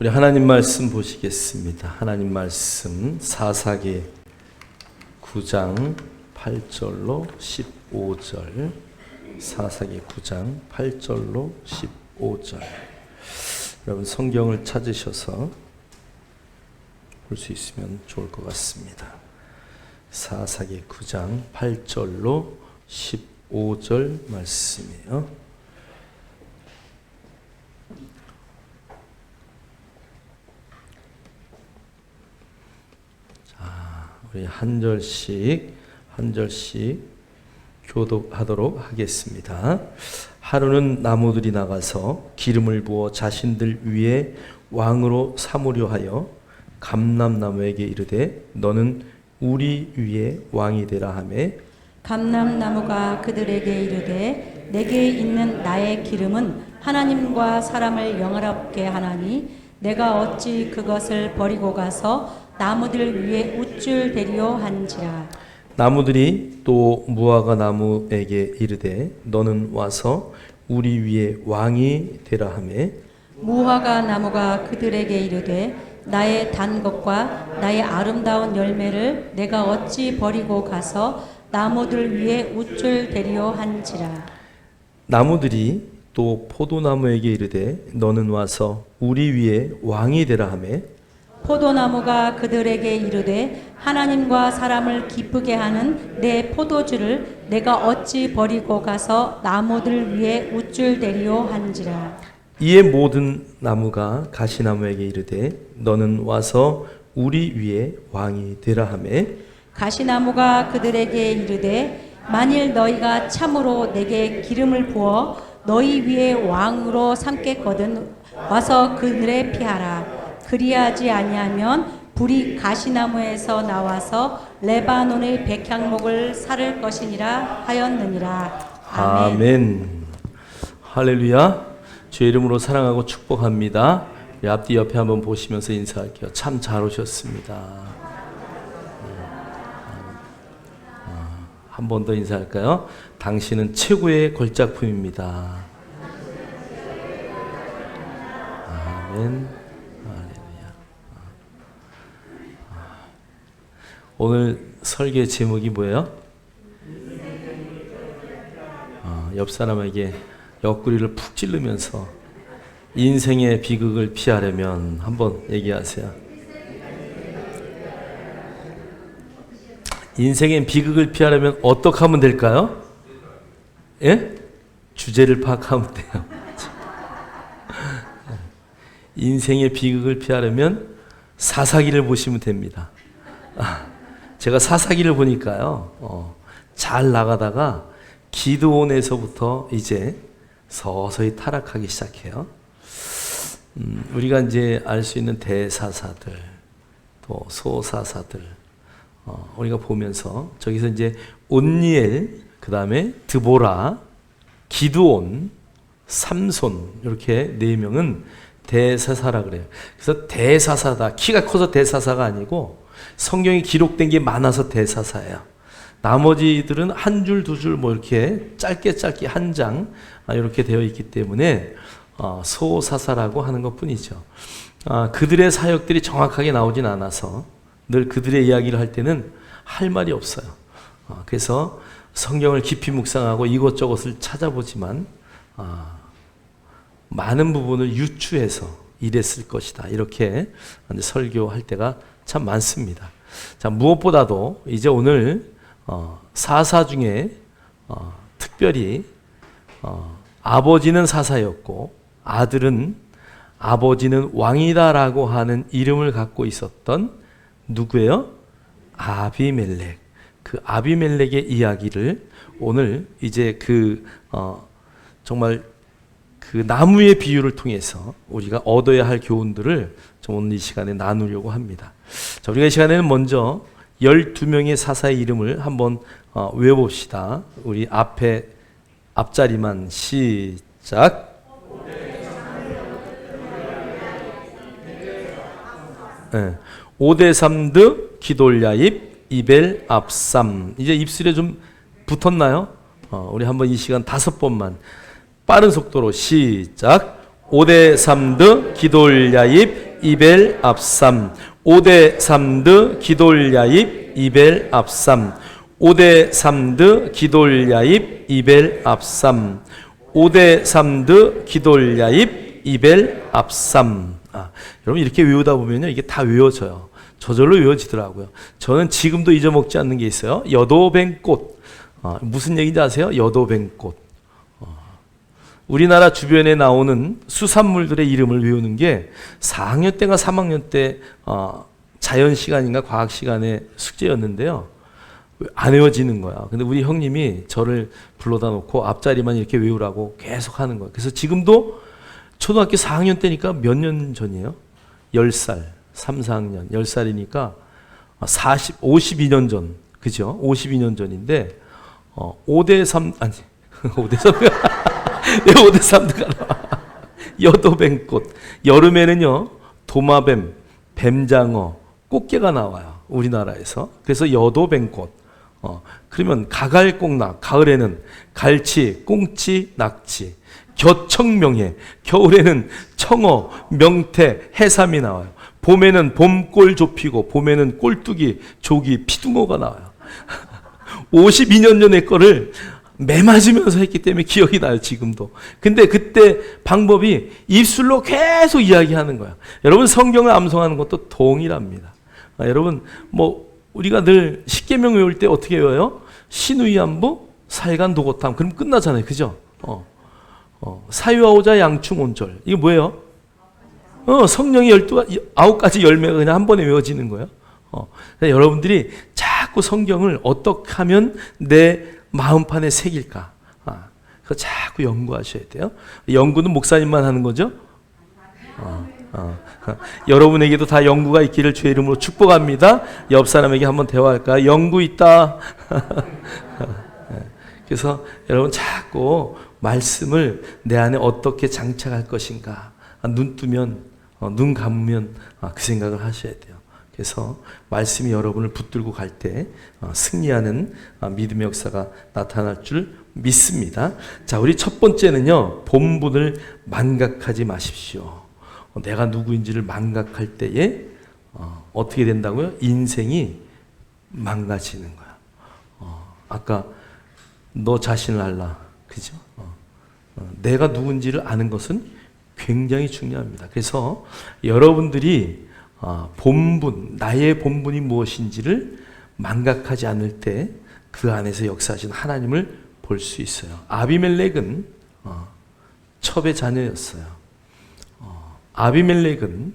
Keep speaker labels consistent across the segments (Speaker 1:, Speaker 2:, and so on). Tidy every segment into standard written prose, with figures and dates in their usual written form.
Speaker 1: 우리 하나님 말씀 보시겠습니다. 하나님 말씀 사사기 9장 8절로 15절. 사사기 9장 8절로 15절. 여러분 성경을 찾으셔서 볼 수 있으면 좋을 것 같습니다. 사사기 9장 8절로 15절 말씀이에요. 우리 한 절씩 교독하도록 하겠습니다. 하루는 나무들이 나가서 기름을 부어 자신들 위에 왕으로 삼으려 하여 감람나무에게 이르되 너는 우리 위에 왕이 되라 하매
Speaker 2: 감람나무가 그들에게 이르되 내게 있는 나의 기름은 하나님과 사람을 영화롭게 하나니 내가 어찌 그것을 버리고 가서 나무들 위에 우쭐대리오 한지라.
Speaker 1: 나무들이 또 무화과 나무에게 이르되 너는 와서 우리 위에 왕이 되라 하매
Speaker 2: 무화과 나무가 그들에게 이르되 나의 단 것과 나의 아름다운 열매를 내가 어찌 버리고 가서 나무들 위에 우쭐대리오 한지라.
Speaker 1: 나무들이 또 포도나무에게 이르되 너는 와서 우리 위에 왕이 되라 하매
Speaker 2: 포도나무가 그들에게 이르되 하나님과 사람을 기쁘게 하는 내 포도주를 내가 어찌 버리고 가서 나무들 위에 우쭐대리오 한지라.
Speaker 1: 이에 모든 나무가 가시나무에게 이르되 너는 와서 우리 위에 왕이 되라 하매
Speaker 2: 가시나무가 그들에게 이르되 만일 너희가 참으로 내게 기름을 부어 너희 위에 왕으로 삼겠거든 와서 그늘에 피하라. 그리하지 아니하면 불이 가시나무에서 나와서 레바논의 백향목을 사를 것이니라 하였느니라. 아멘.
Speaker 1: 아멘. 할렐루야. 주의 이름으로 사랑하고 축복합니다. 앞뒤 옆에 한번 보시면서 인사할게요. 참 잘 오셨습니다. 한 번 더 인사할까요? 당신은 최고의 걸작품입니다. 아멘. 오늘 설계 제목이 뭐예요? 옆 사람에게 옆구리를 푹 찌르면서 인생의 비극을 피하려면 한번 얘기하세요. 인생의 비극을 피하려면 어떻게 하면 될까요? 예? 주제를 파악하면 돼요. 인생의 비극을 피하려면 사사기를 보시면 됩니다. 제가 사사기를 보니까요, 잘 나가다가 기드온에서부터 이제 서서히 타락하기 시작해요. 우리가 이제 알 수 있는 대사사들, 또 소사사들, 우리가 보면서 저기서 이제 온니엘, 그 다음에 드보라, 기드온, 삼손 이렇게 네 명은 대사사라 그래요. 그래서 대사사다. 키가 커서 대사사가 아니고 성경이 기록된 게 많아서 대사사예요. 나머지들은 한 줄, 두 줄, 뭐 이렇게 짧게 한 장 이렇게 되어 있기 때문에 소사사라고 하는 것 뿐이죠. 그들의 사역들이 정확하게 나오진 않아서 늘 그들의 이야기를 할 때는 할 말이 없어요. 그래서 성경을 깊이 묵상하고 이것저것을 찾아보지만 많은 부분을 유추해서 이랬을 것이다. 이렇게 설교할 때가 참 많습니다. 자, 무엇보다도 이제 오늘 사사 중에 특별히 아버지는 사사였고 아버지는 왕이다라고 하는 이름을 갖고 있었던 누구예요? 아비멜렉. 그 아비멜렉의 이야기를 오늘 이제 정말 그 나무의 비유를 통해서 우리가 얻어야 할 교훈들을 좀 오늘 이 시간에 나누려고 합니다. 자, 우리가 이 시간에는 먼저 12명의 사사의 이름을 한번 외워봅시다. 우리 앞자리만 시작. 네. 오데삼드, 기돌야입, 이벨, 압삼. 이제 입술에 좀 붙었나요? 우리 한번 이 시간 5번만 빠른 속도로 시작. 오데삼드, 기돌야입, 이벨 압삼 5대 3드 기돌야입 이벨 압삼 5대 3드 기돌야입 이벨 압삼 5대 3드 기돌야입 이벨 압삼. 여러분 이렇게 외우다 보면요 이게 다 외워져요. 저절로 외워지더라고요. 저는 지금도 잊어먹지 않는 게 있어요. 여도뱅꽃. 무슨 얘기인지 아세요? 여도뱅꽃. 우리나라 주변에 나오는 수산물들의 이름을 외우는 게 4학년 때가 3학년 때 자연 시간인가 과학 시간의 숙제였는데요. 안 외워지는 거야. 근데 우리 형님이 저를 불러다 놓고 앞자리만 이렇게 외우라고 계속 하는 거예요. 그래서 지금도 초등학교 4학년 때니까 몇 년 전이에요? 10살, 3, 4학년, 10살이니까 52년 전, 그죠? 52년 전인데 5대 3, 아니 5대 3가 왜 5대 3가 나와? 여도뱅꽃. 여름에는요 도마뱀, 뱀장어, 꽃게가 나와요. 우리나라에서. 그래서 여도뱅꽃. 그러면 가갈꽁낙, 가을에는 갈치, 꽁치, 낙지, 겨청명해, 겨울에는 청어, 명태, 해삼이 나와요. 봄에는 봄골 좁히고, 봄에는 꼴뚜기, 조기, 피둥어가 나와요. 52년 전의 거를 매 맞으면서 했기 때문에 기억이 나요, 지금도. 근데 그때 방법이 입술로 계속 이야기하는 거야. 여러분 성경을 암송하는 것도 동일합니다. 여러분 우리가 늘 십계명 외울 때 어떻게 외워요? 신의안부 살간도고탐. 그럼 끝나잖아요, 그죠? 사유아오자 양충온절. 이게 뭐예요? 성령의 9가지 열매가 그냥 한 번에 외워지는 거예요. 여러분들이 자꾸 성경을 어떻게 하면 내 마음판에 새길까? 그거 자꾸 연구하셔야 돼요. 연구는 목사님만 하는 거죠? 여러분에게도 다 연구가 있기를 주의 이름으로 축복합니다. 옆 사람에게 한번 대화할까요? 연구 있다. 그래서 여러분 자꾸 말씀을 내 안에 어떻게 장착할 것인가. 눈 뜨면, 눈 감으면 그 생각을 하셔야 돼요. 그래서 말씀이 여러분을 붙들고 갈 때 승리하는 믿음의 역사가 나타날 줄 믿습니다. 자, 우리 첫 번째는요, 본분을 망각하지 마십시오. 내가 누구인지를 망각할 때에 어떻게 된다고요? 인생이 망가지는 거야. 아까 너 자신을 알라, 그죠? 내가 누군지를 아는 것은 굉장히 중요합니다. 그래서 여러분들이 본분, 나의 본분이 무엇인지를 망각하지 않을 때 그 안에서 역사하신 하나님을 볼 수 있어요. 아비멜렉은 첩의 자녀였어요. 아비멜렉은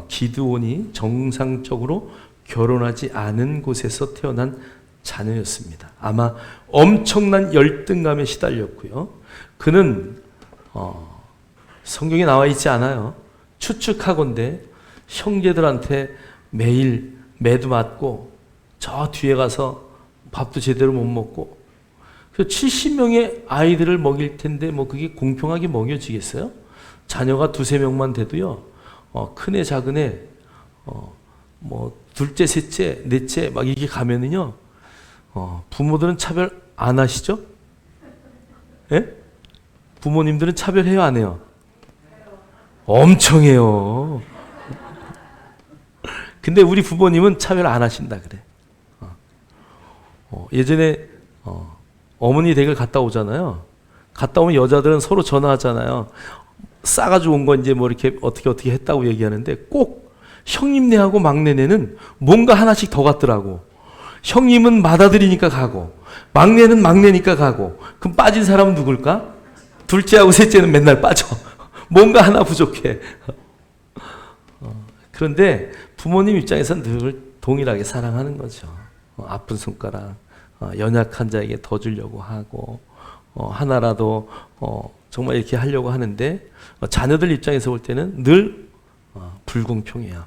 Speaker 1: 기드온이 정상적으로 결혼하지 않은 곳에서 태어난 자녀였습니다. 아마 엄청난 열등감에 시달렸고요. 그는 성경에 나와 있지 않아요. 추측하건대 형제들한테 매일 매도 맞고 저 뒤에 가서 밥도 제대로 못 먹고, 그래서 70명의 아이들을 먹일 텐데 그게 공평하게 먹여지겠어요? 자녀가 2-3명만 돼도요, 큰애 작은애 둘째 셋째 넷째 막 이렇게 가면은요, 부모들은 차별 안 하시죠? 예? 부모님들은 차별해요, 안 해요? 엄청 해요. 근데 우리 부모님은 차별 안 하신다 그래. 예전에 어머니 댁을 갔다 오잖아요. 갔다 오면 여자들은 서로 전화하잖아요. 싸가지고 온 거 이제 이렇게 어떻게 했다고 얘기하는데 꼭 형님네하고 막내네는 뭔가 하나씩 더 갔더라고. 형님은 맏아들이니까 가고 막내는 막내니까 가고, 그럼 빠진 사람은 누굴까? 둘째하고 셋째는 맨날 빠져. 뭔가 하나 부족해. 그런데 부모님 입장에서는 늘 동일하게 사랑하는 거죠. 아픈 손가락, 연약한 자에게 더 주려고 하고, 하나라도 정말 이렇게 하려고 하는데, 자녀들 입장에서 볼 때는 늘 불공평해요.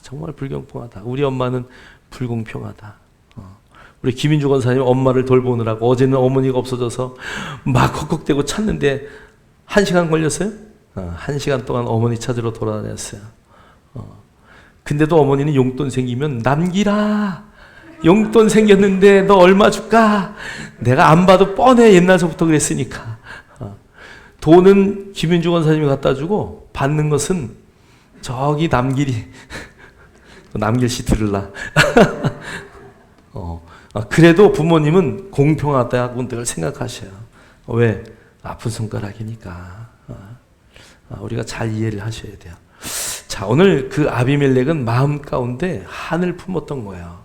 Speaker 1: 정말 불공평하다. 우리 엄마는 불공평하다. 우리 김인주 권사님 엄마를 돌보느라고 어제는 어머니가 없어져서 막 헉헉대고 찾는데 1시간 걸렸어요? 1시간 동안 어머니 찾으러 돌아다녔어요. 근데도 어머니는 용돈 생기면 남기라. 용돈 생겼는데 너 얼마 줄까? 내가 안 봐도 뻔해. 옛날서부터 그랬으니까. 돈은 김윤주 권사님이 갖다 주고 받는 것은 저기 남길이 남길 씨 들을라. 그래도 부모님은 공평하다고 늘 생각하셔요. 왜? 아픈 손가락이니까. 우리가 잘 이해를 하셔야 돼요. 자, 오늘 그 아비멜렉은 마음 가운데 한을 품었던 거예요.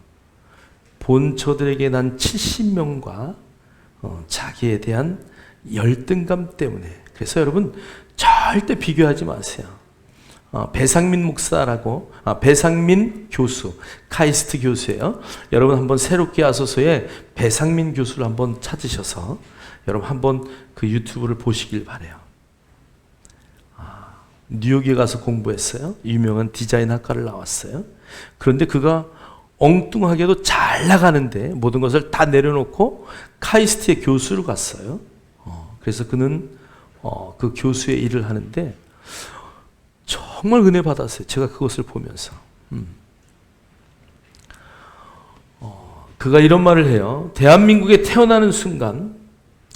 Speaker 1: 본처들에게 난 70명과 자기에 대한 열등감 때문에. 그래서 여러분 절대 비교하지 마세요. 배상민 목사라고, 배상민 교수, 카이스트 교수예요. 여러분 한번 새롭게 하소서에 배상민 교수를 한번 찾으셔서 여러분 한번 그 유튜브를 보시길 바래요. 뉴욕에 가서 공부했어요. 유명한 디자인 학과를 나왔어요. 그런데 그가 엉뚱하게도 잘 나가는데 모든 것을 다 내려놓고 카이스트의 교수로 갔어요. 그래서 그는 그 교수의 일을 하는데 정말 은혜 받았어요. 제가 그것을 보면서. 그가 이런 말을 해요. 대한민국에 태어나는 순간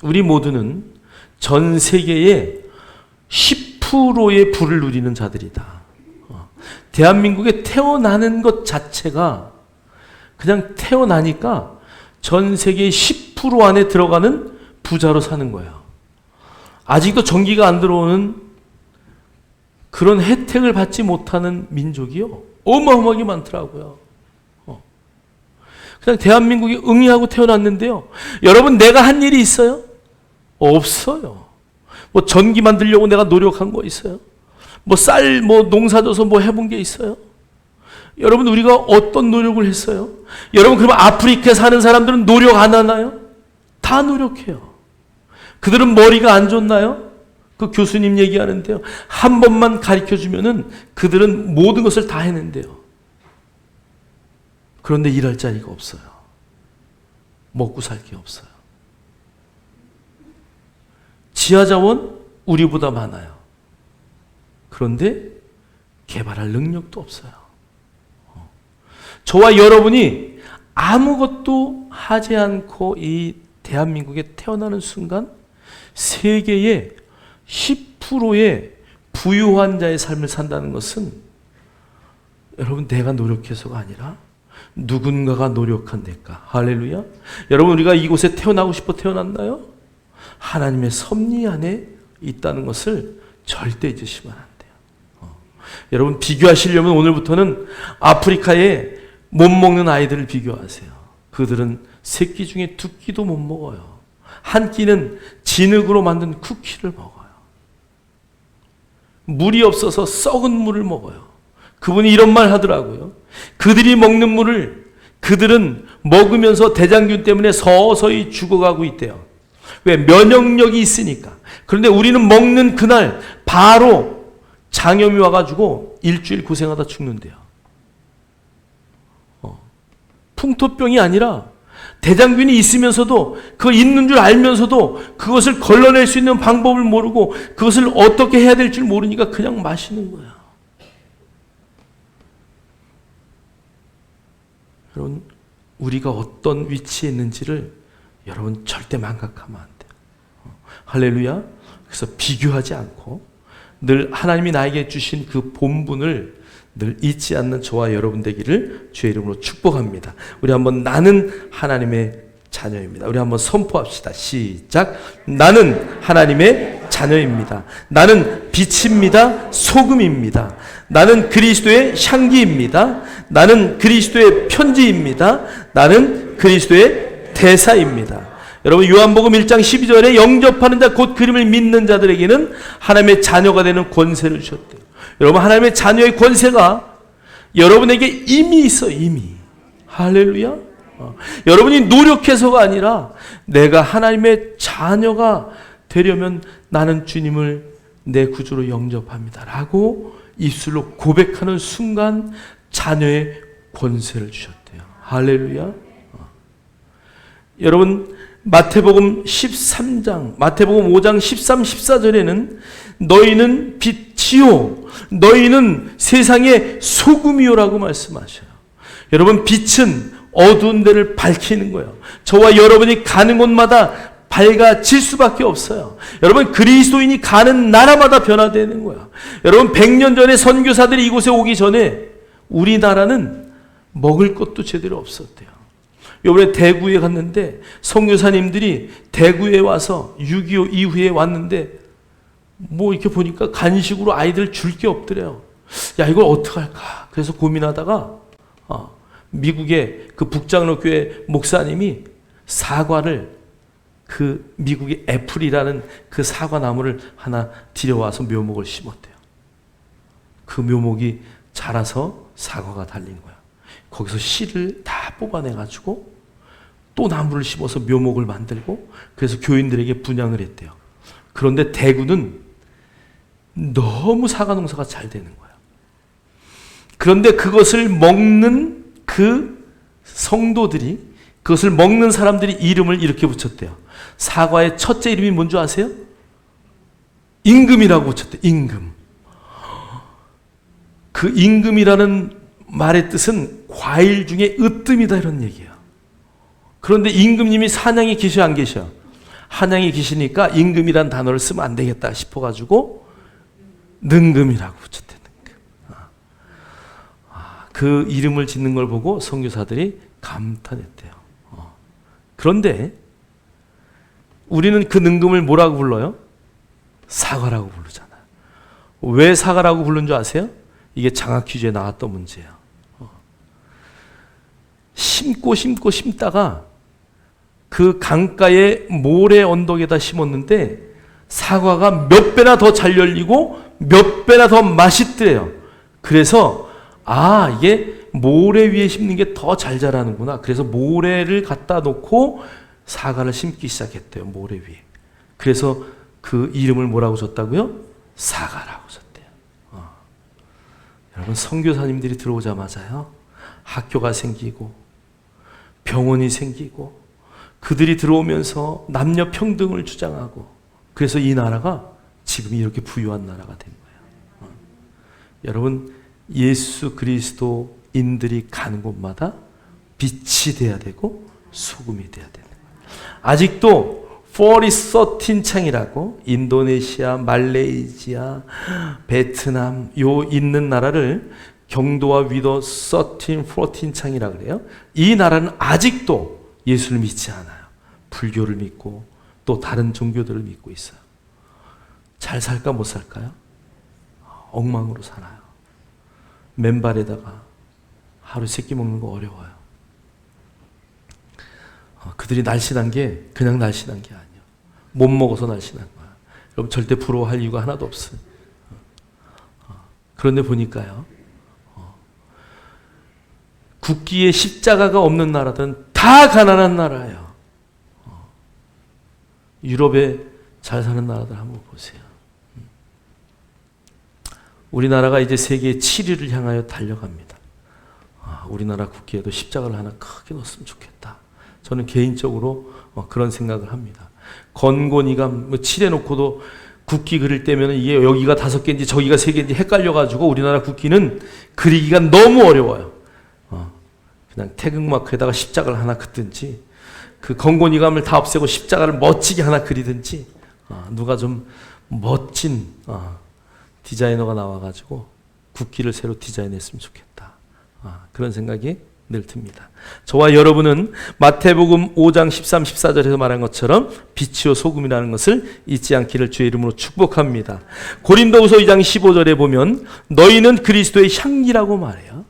Speaker 1: 우리 모두는 전 세계의 10%의 부를 누리는 자들이다. 대한민국에 태어나는 것 자체가 그냥 태어나니까 전 세계의 10% 안에 들어가는 부자로 사는 거예요. 아직도 전기가 안 들어오는 그런 혜택을 받지 못하는 민족이요. 어마어마하게 많더라고요. 그냥 대한민국이 응이하고 태어났는데요. 여러분, 내가 한 일이 있어요? 없어요. 뭐 전기 만들려고 내가 노력한 거 있어요? 뭐 쌀 농사 져서 뭐 해본 게 있어요? 여러분, 우리가 어떤 노력을 했어요? 여러분, 그러면 아프리카에 사는 사람들은 노력 안 하나요? 다 노력해요. 그들은 머리가 안 좋나요? 그 교수님 얘기하는데요. 한 번만 가르쳐 주면은 그들은 모든 것을 다 해낸대요. 그런데 일할 자리가 없어요. 먹고 살 게 없어요. 지하자원 우리보다 많아요. 그런데 개발할 능력도 없어요. 저와 여러분이 아무것도 하지 않고 이 대한민국에 태어나는 순간 세계의 10%의 부유한 자의 삶을 산다는 것은 여러분 내가 노력해서가 아니라 누군가가 노력한 대가. 할렐루야. 여러분, 우리가 이곳에 태어나고 싶어 태어났나요? 하나님의 섭리 안에 있다는 것을 절대 잊으시면 안 돼요. 여러분, 비교하시려면 오늘부터는 아프리카에 못 먹는 아이들을 비교하세요. 그들은 세 끼 중에 두 끼도 못 먹어요. 한 끼는 진흙으로 만든 쿠키를 먹어요. 물이 없어서 썩은 물을 먹어요. 그분이 이런 말 하더라고요. 그들이 먹는 물을 그들은 먹으면서 대장균 때문에 서서히 죽어가고 있대요. 왜? 면역력이 있으니까. 그런데 우리는 먹는 그날 바로 장염이 와가지고 일주일 고생하다 죽는데요. 풍토병이 아니라 대장균이 있으면서도 그거 있는 줄 알면서도 그것을 걸러낼 수 있는 방법을 모르고 그것을 어떻게 해야 될 줄 모르니까 그냥 마시는 거야. 여러분, 우리가 어떤 위치에 있는지를 여러분 절대 망각하면 안 돼요. 할렐루야. 그래서 비교하지 않고 늘 하나님이 나에게 주신 그 본분을 늘 잊지 않는 저와 여러분 되기를 주의 이름으로 축복합니다. 우리 한번 나는 하나님의 자녀입니다. 우리 한번 선포합시다. 시작. 나는 하나님의 자녀입니다. 나는 빛입니다. 소금입니다. 나는 그리스도의 향기입니다. 나는 그리스도의 편지입니다. 나는 그리스도의 대사입니다. 여러분, 요한복음 1장 12절에 영접하는 자 곧 그림을 믿는 자들에게는 하나님의 자녀가 되는 권세를 주셨대요. 여러분, 하나님의 자녀의 권세가 여러분에게 이미 있어요. 이미. 할렐루야. 여러분이 노력해서가 아니라 내가 하나님의 자녀가 되려면 나는 주님을 내 구주로 영접합니다 라고 입술로 고백하는 순간 자녀의 권세를 주셨대요. 할렐루야. 여러분, 마태복음 13장, 마태복음 5장 13, 14절에는 너희는 빛이요 너희는 세상의 소금이요라고 말씀하셔요. 여러분, 빛은 어두운 데를 밝히는 거예요. 저와 여러분이 가는 곳마다 밝아질 수밖에 없어요. 여러분, 그리스도인이 가는 나라마다 변화되는 거야. 여러분, 100년 전에 선교사들이 이곳에 오기 전에 우리나라는 먹을 것도 제대로 없었대요. 이번에 대구에 갔는데 선교사님들이 대구에 와서 6.25 이후에 왔는데 뭐 이렇게 보니까 간식으로 아이들 줄 게 없더래요. 야, 이걸 어떡할까? 그래서 고민하다가 미국의 그 북장로교회 목사님이 사과를 그 미국의 애플이라는 그 사과 나무를 하나 들여와서 묘목을 심었대요. 그 묘목이 자라서 사과가 달린 거야. 거기서 씨를 다 뽑아내가지고 또 나무를 심어서 묘목을 만들고 그래서 교인들에게 분양을 했대요. 그런데 대구는 너무 사과 농사가 잘 되는 거야. 그런데 그것을 먹는 그 성도들이, 그것을 먹는 사람들이 이름을 이렇게 붙였대요. 사과의 첫째 이름이 뭔지 아세요? 임금이라고 붙였대요. 임금. 그 임금이라는 말의 뜻은 과일 중에 으뜸이다 이런 얘기예요. 그런데 임금님이 한양에 계셔 안 계셔? 한양에 계시니까 임금이란 단어를 쓰면 안 되겠다 싶어가지고 능금이라고 붙였대. 능금. 그 이름을 짓는 걸 보고 선교사들이 감탄했대요. 그런데 우리는 그 능금을 뭐라고 불러요? 사과라고 부르잖아요. 왜 사과라고 부르는 줄 아세요? 이게 장학 퀴즈에 나왔던 문제예요. 심다가 그 강가의 모래 언덕에다 심었는데 사과가 몇 배나 더 잘 열리고 몇 배나 더 맛있더래요. 그래서 이게 모래 위에 심는 게 더 잘 자라는구나. 그래서 모래를 갖다 놓고 사과를 심기 시작했대요. 모래 위에. 그래서 그 이름을 뭐라고 줬다고요? 사과라고 줬대요. 여러분, 선교사님들이 들어오자마자요, 학교가 생기고 병원이 생기고 그들이 들어오면서 남녀 평등을 주장하고 그래서 이 나라가 지금 이렇게 부유한 나라가 된 거예요. 여러분, 예수 그리스도인들이 가는 곳마다 빛이 돼야 되고 소금이 돼야 되는 거예요. 아직도 4013 창이라고 인도네시아, 말레이시아, 베트남 요 있는 나라를 경도와 위도 13, 14 창이라 그래요. 이 나라는 아직도 예수를 믿지 않아요. 불교를 믿고 또 다른 종교들을 믿고 있어요. 잘 살까 못 살까요? 엉망으로 살아요. 맨발에다가 하루 세끼 먹는 거 어려워요. 그들이 날씬한 게 그냥 날씬한 게 아니에요. 못 먹어서 날씬한 거야. 여러분, 절대 부러워할 이유가 하나도 없어요. 그런데 보니까요, 국기에 십자가가 없는 나라들은 다 가난한 나라예요. 유럽에 잘 사는 나라들 한번 보세요. 우리나라가 이제 세계 7위를 향하여 달려갑니다. 우리나라 국기에도 십자가를 하나 크게 넣었으면 좋겠다. 저는 개인적으로 그런 생각을 합니다. 건곤이가 칠해놓고도 국기 그릴 때면 이게 여기가 5개인지 저기가 3개인지 헷갈려가지고 우리나라 국기는 그리기가 너무 어려워요. 그냥 태극마크에다가 십자가를 하나 긋든지 그 건곤이감을 다 없애고 십자가를 멋지게 하나 그리든지 누가 좀 멋진 디자이너가 나와가지고 국기를 새로 디자인했으면 좋겠다. 그런 생각이 늘 듭니다. 저와 여러분은 마태복음 5장 13, 14절에서 말한 것처럼 빛이요 소금이라는 것을 잊지 않기를 주의 이름으로 축복합니다. 고린도후서 2장 15절에 보면 너희는 그리스도의 향기라고 말해요.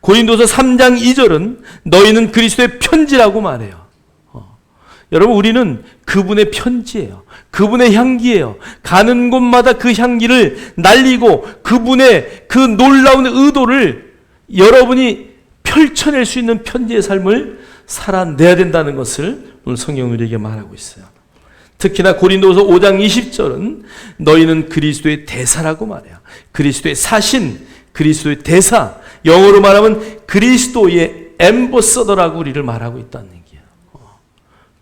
Speaker 1: 고린도서 3장 2절은 너희는 그리스도의 편지라고 말해요. 여러분, 우리는 그분의 편지예요. 그분의 향기예요. 가는 곳마다 그 향기를 날리고 그분의 그 놀라운 의도를 여러분이 펼쳐낼 수 있는 편지의 삶을 살아내야 된다는 것을 오늘 성경은 우리에게 말하고 있어요. 특히나 고린도서 5장 20절은 너희는 그리스도의 대사라고 말해요. 그리스도의 사신, 그리스도의 대사, 영어로 말하면 그리스도의 엠버서더라고 우리를 말하고 있다는 얘기예요.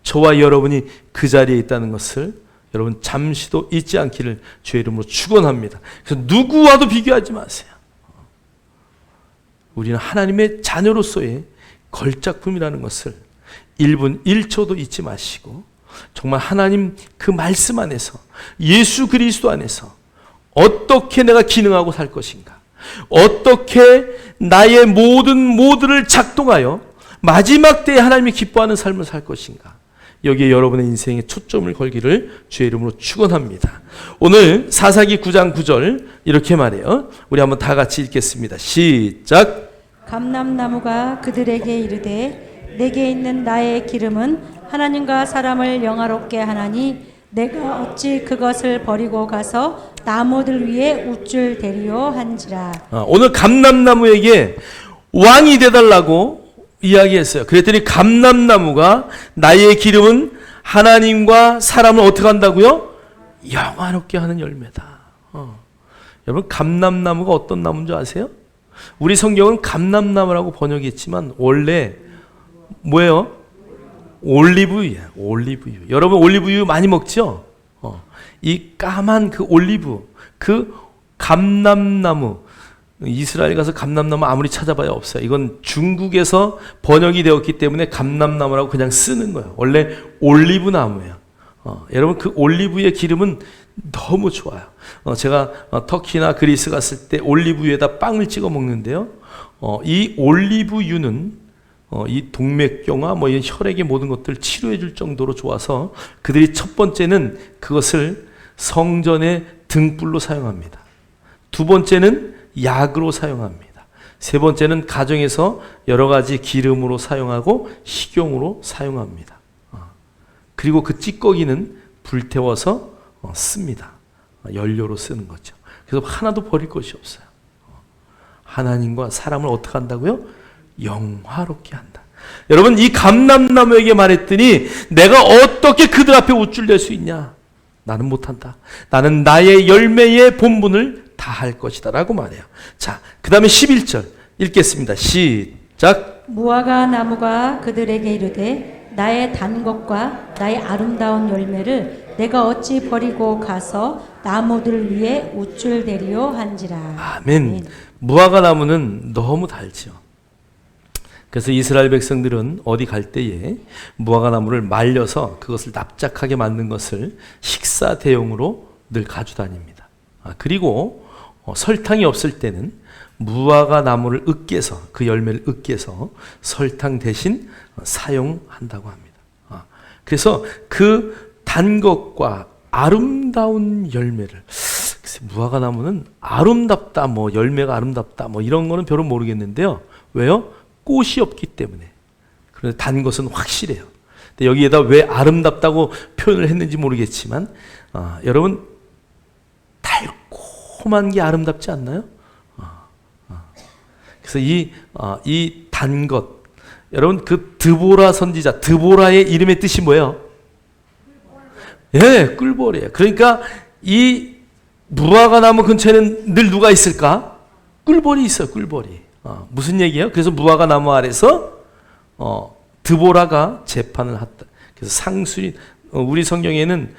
Speaker 1: 저와 여러분이 그 자리에 있다는 것을 여러분 잠시도 잊지 않기를 주의 이름으로 축원합니다. 그래서 누구와도 비교하지 마세요. 우리는 하나님의 자녀로서의 걸작품이라는 것을 1분 1초도 잊지 마시고 정말 하나님 그 말씀 안에서 예수 그리스도 안에서 어떻게 내가 기능하고 살 것인가, 어떻게 나의 모든 모두를 작동하여 마지막 때에 하나님이 기뻐하는 삶을 살 것인가, 여기에 여러분의 인생에 초점을 걸기를 주의 이름으로 축원합니다. 오늘 사사기 9장 9절 이렇게 말해요. 우리 한번 다 같이 읽겠습니다. 시작.
Speaker 2: 감람나무가 그들에게 이르되 내게 있는 나의 기름은 하나님과 사람을 영화롭게 하나니 내가 어찌 그것을 버리고 가서 나무들 위에 우쭐 대리오 한지라.
Speaker 1: 오늘 감람나무에게 왕이 되달라고 이야기했어요. 그랬더니 감람나무가 나의 기름은 하나님과 사람을 어떻게 한다고요? 영화롭게 하는 열매다. 여러분, 감람나무가 어떤 나무인 줄 아세요? 우리 성경은 감람나무라고 번역했지만 원래 뭐예요? 올리브유예요. 올리브유. 여러분 올리브유 많이 먹죠? 이 까만 그 올리브, 그 감람나무, 이스라엘 가서 감람나무 아무리 찾아봐야 없어요. 이건 중국에서 번역이 되었기 때문에 감람나무라고 그냥 쓰는 거예요. 원래 올리브 나무예요. 여러분 그 올리브의 기름은 너무 좋아요. 제가 터키나 그리스 갔을 때 올리브유에다 빵을 찍어 먹는데요. 이 올리브유는 이 동맥경화, 이 혈액의 모든 것들을 치료해 줄 정도로 좋아서 그들이 첫 번째는 그것을 성전의 등불로 사용합니다. 두 번째는 약으로 사용합니다. 세 번째는 가정에서 여러 가지 기름으로 사용하고 식용으로 사용합니다. 그리고 그 찌꺼기는 불태워서 씁니다. 연료로 쓰는 거죠. 그래서 하나도 버릴 것이 없어요. 하나님과 사람을 어떻게 한다고요? 영화롭게 한다. 여러분, 이 감람나무에게 말했더니 내가 어떻게 그들 앞에 우쭐댈 수 있냐? 나는 못한다. 나는 나의 열매의 본분을 다 할 것이다 라고 말해요. 자, 그 다음에 11절 읽겠습니다. 시작.
Speaker 2: 무화과 나무가 그들에게 이르되 나의 단 것과 나의 아름다운 열매를 내가 어찌 버리고 가서 나무들 위에 우쭐 대리오 한지라.
Speaker 1: 아멘. 무화과 나무는 너무 달죠. 그래서 이스라엘 백성들은 어디 갈 때에 무화과 나무를 말려서 그것을 납작하게 만든 것을 식사 대용으로 늘 가지고 다닙니다. 그리고 설탕이 없을 때는 무화과 나무를 으깨서, 그 열매를 으깨서 설탕 대신 사용한다고 합니다. 그래서 그 단 것과 아름다운 열매를, 무화과 나무는 아름답다, 열매가 아름답다, 이런 거는 별로 모르겠는데요. 왜요? 꽃이 없기 때문에. 그런데 단 것은 확실해요. 근데 여기에다 왜 아름답다고 표현을 했는지 모르겠지만, 여러분, 달콤한 게 아름답지 않나요? 그래서 이 단 것, 여러분 그 드보라 선지자, 드보라의 이름의 뜻이 뭐예요? 예, 꿀벌이에요. 그러니까 이 무화과 나무 근처에는 늘 누가 있을까? 꿀벌이 있어요, 꿀벌이. 무슨 얘기예요? 그래서 무화과 나무 아래서 드보라가 재판을 했다. 그래서 상수리, 우리 성경에는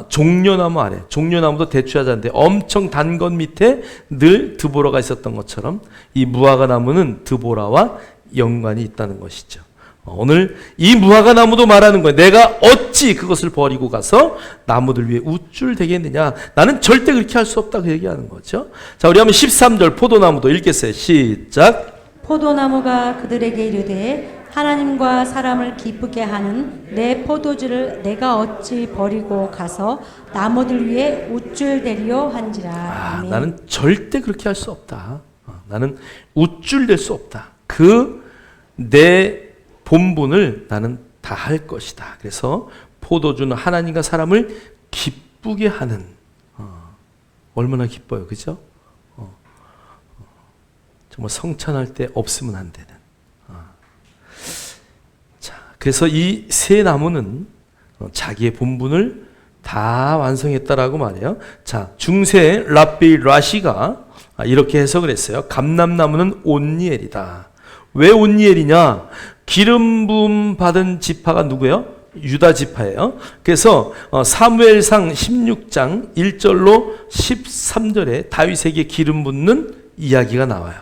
Speaker 1: 종려나무 아래, 종려나무도 대추하자인데 엄청 단 것 밑에 늘 드보라가 있었던 것처럼 이 무화과 나무는 드보라와 연관이 있다는 것이죠. 오늘 이 무화과 나무도 말하는 거예요. 내가 어찌 그것을 버리고 가서 나무들 위에 우쭐 대겠느냐. 나는 절대 그렇게 할 수 없다고 얘기하는 거죠. 자, 우리 한번 13절 포도나무도 읽겠어요. 시작.
Speaker 2: 포도나무가 그들에게 이르되 하나님과 사람을 기쁘게 하는 내 포도주를 내가 어찌 버리고 가서 나무들 위에 우쭐 대리오 한지라.
Speaker 1: 나는 절대 그렇게 할 수 없다. 나는 우쭐댈 수 없다. 그 내 본분을 나는 다 할 것이다. 그래서 포도주는 하나님과 사람을 기쁘게 하는, 얼마나 기뻐요, 그죠? 정말 성찬할 때 없으면 안 되는. 자, 그래서 이 세 나무는 자기의 본분을 다 완성했다라고 말해요. 자, 중세 랍비 라시가 이렇게 해석을 했어요. 감람나무는 온니엘이다. 왜 온니엘이냐? 기름 부음 받은 지파가 누구예요? 유다 지파예요. 그래서 사무엘상 16장 1절로 13절에 다윗에게 기름 붓는 이야기가 나와요.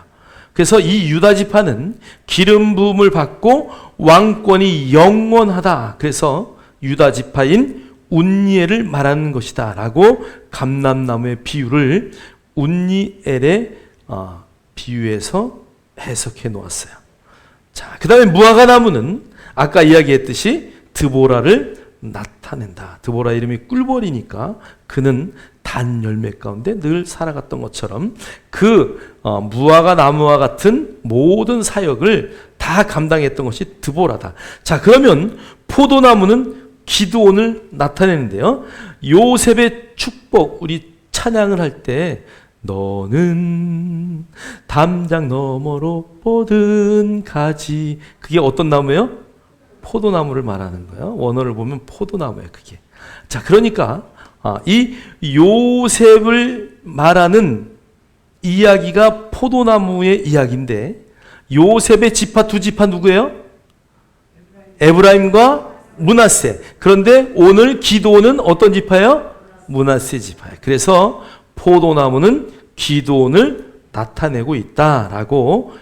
Speaker 1: 그래서 이 유다 지파는 기름 부음을 받고 왕권이 영원하다. 그래서 유다 지파인 운니엘을 말하는 것이다 라고 감람나무의 비유를 운니엘의 비유에서 해석해 놓았어요. 자, 그 다음에 무화과나무는 아까 이야기했듯이 드보라를 나타낸다. 드보라 이름이 꿀벌이니까 그는 단 열매 가운데 늘 살아갔던 것처럼 그 무화과나무와 같은 모든 사역을 다 감당했던 것이 드보라다. 자, 그러면 포도나무는 기드온을 나타내는데요. 요셉의 축복, 우리 찬양을 할 때 너는 담장 너머로 뻗은 가지, 그게 어떤 나무예요? 포도나무를 말하는 거예요. 원어를 보면 포도나무예요, 그게. 자, 그러니까 이 요셉을 말하는 이야기가 포도나무의 이야기인데, 요셉의 지파 두 지파 누구예요? 에브라임과 므낫세. 그런데 오늘 기드온은 어떤 지파예요? 므낫세 지파예요. 그래서 포도나무는 기드온을 나타내고 있다라고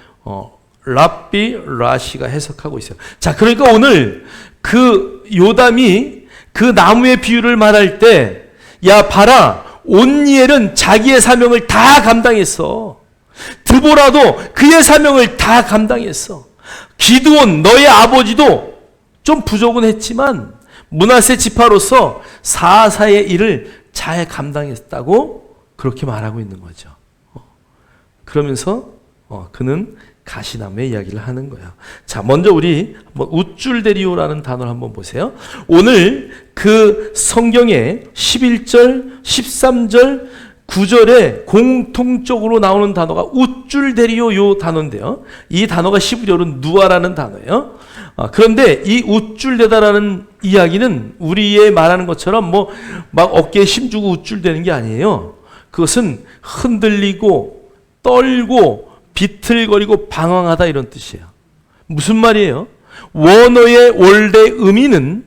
Speaker 1: 랍비 라시가 해석하고 있어요. 자, 그러니까 오늘 그 요담이 그 나무의 비유를 말할 때, 야 봐라, 온니엘은 자기의 사명을 다 감당했어. 드보라도 그의 사명을 다 감당했어. 기드온 너의 아버지도 좀 부족은 했지만 므낫세 지파로서 사사의 일을 잘 감당했다고 그렇게 말하고 있는 거죠. 그러면서 그는 가시나무의 이야기를 하는 거예요. 자, 먼저 우리 한번 우쭐데리오라는 단어를 한번 보세요. 오늘 그 성경에 11절, 13절, 9절에 공통적으로 나오는 단어가 우쭐데리오 요 단어인데요. 이 단어가 히브리어로는 누아라는 단어예요. 그런데 이 우쭐대다라는 이야기는 우리의 말하는 것처럼 뭐 막 어깨에 힘주고 우쭐대는 게 아니에요. 그것은 흔들리고 떨고 비틀거리고 방황하다 이런 뜻이에요. 무슨 말이에요? 원어의 원래 의미는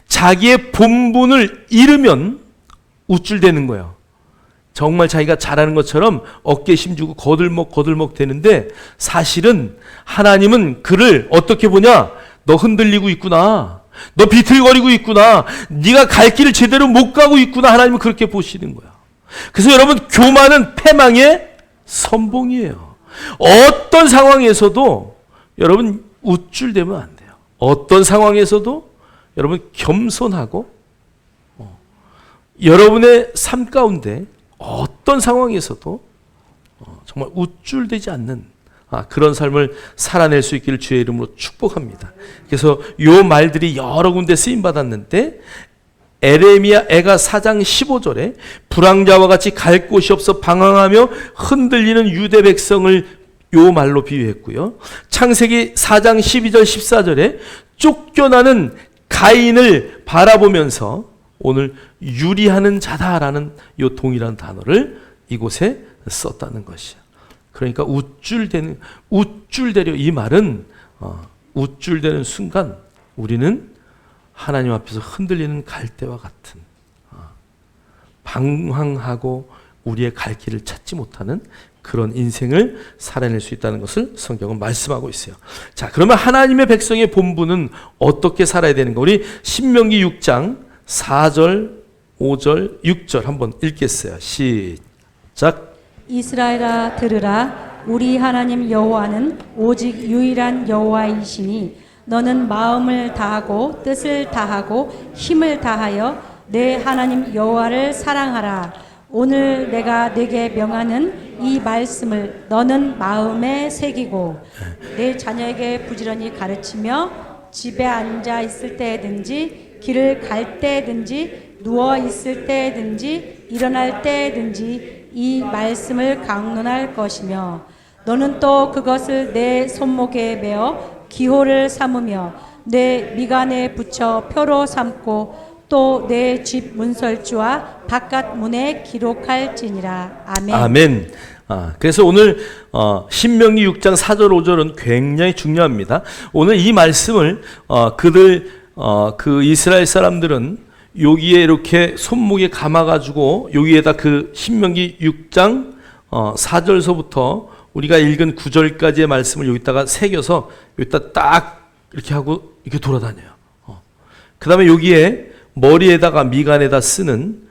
Speaker 1: 자기의 본분을 잃으면 우쭐대는 거예요. 정말 자기가 잘하는 것처럼 어깨에 힘주고 거들먹 되는데, 사실은 하나님은 그를 어떻게 보냐? 너 흔들리고 있구나. 너 비틀거리고 있구나. 네가 갈 길을 제대로 못 가고 있구나. 하나님은 그렇게 보시는 거야. 그래서 여러분, 교만은 패망의 선봉이에요. 어떤 상황에서도 여러분 우쭐대면 안 돼요. 어떤 상황에서도 여러분 겸손하고 여러분의 삶 가운데 어떤 상황에서도 정말 우쭐대지 않는 그런 삶을 살아낼 수 있기를 주의 이름으로 축복합니다. 그래서 요 말들이 여러 군데 쓰임 받았는데, 에레미야 애가 4장 15절에 불황자와 같이 갈 곳이 없어 방황하며 흔들리는 유대 백성을 요 말로 비유했고요. 창세기 4장 12절 14절에 쫓겨나는 가인을 바라보면서 오늘 유리하는 자다라는 요 동일한 단어를 이곳에 썼다는 것이야. 그러니까 우쭐대려, 이 말은 우쭐대는 순간 우리는 하나님 앞에서 흔들리는 갈대와 같은 방황하고 우리의 갈 길을 찾지 못하는 그런 인생을 살아낼 수 있다는 것을 성경은 말씀하고 있어요. 자, 그러면 하나님의 백성의 본분은 어떻게 살아야 되는가? 우리 신명기 6장 4절, 5절, 6절 한번 읽겠어요. 시작.
Speaker 2: 이스라엘아 들으라. 우리 하나님 여호와는 오직 유일한 여호와이시니 너는 마음을 다하고 뜻을 다하고 힘을 다하여 내 하나님 여호와를 사랑하라. 오늘 내가 네게 명하는 이 말씀을 너는 마음에 새기고 내 자녀에게 부지런히 가르치며 집에 앉아 있을 때든지 길을 갈 때든지 누워 있을 때든지 일어날 때든지 이 말씀을 강론할 것이며 너는 또 그것을 내 손목에 메어 기호를 삼으며 내 미간에 붙여 표로 삼고 또 내 집 문설주와 바깥 문에 기록할지니라. 아멘.
Speaker 1: 아멘. 그래서 오늘 신명기 6장 4절 5절은 굉장히 중요합니다. 오늘 이 말씀을 그 이스라엘 사람들은 여기에 이렇게 손목에 감아가지고 여기에다 그 신명기 6장 4절서부터 우리가 읽은 9절까지의 말씀을 여기다가 새겨서 여기다 딱 이렇게 하고 이렇게 돌아다녀요. 그 다음에 여기에 머리에다가 미간에다 쓰는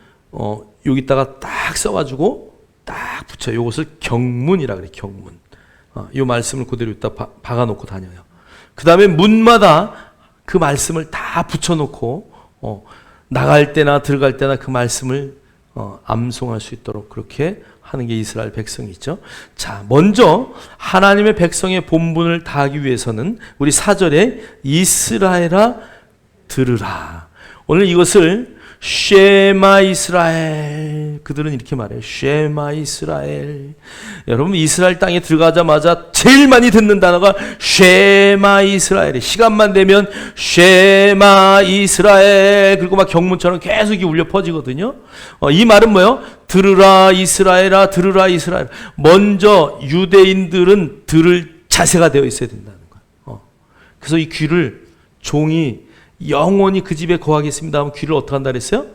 Speaker 1: 여기다가 딱 써가지고 딱 붙여. 요것을 경문이라 그래. 경문. 요 말씀을 그대로 여기다 박아놓고 다녀요. 그 다음에 문마다 그 말씀을 다 붙여놓고 나갈 때나 들어갈 때나 그 말씀을 암송할 수 있도록 그렇게 하는 게 이스라엘 백성이죠. 자, 먼저 하나님의 백성의 본분을 다하기 위해서는 우리 4절에 이스라엘아 들으라. 오늘 이것을 쉐마 이스라엘, 그들은 이렇게 말해요. 쉐마 이스라엘. 여러분, 이스라엘 땅에 들어가자마자 제일 많이 듣는 단어가 쉐마 이스라엘이에요. 시간만 되면 쉐마 이스라엘, 그리고 막 경문처럼 계속 이게 울려 퍼지거든요. 이 말은 뭐예요? 들으라 이스라엘아, 들으라 이스라엘. 먼저 유대인들은 들을 자세가 되어 있어야 된다는 거예요. 그래서 이 귀를 종이 영원히 그 집에 거하겠습니다 하면 귀를 어떻게 한다 그랬어요?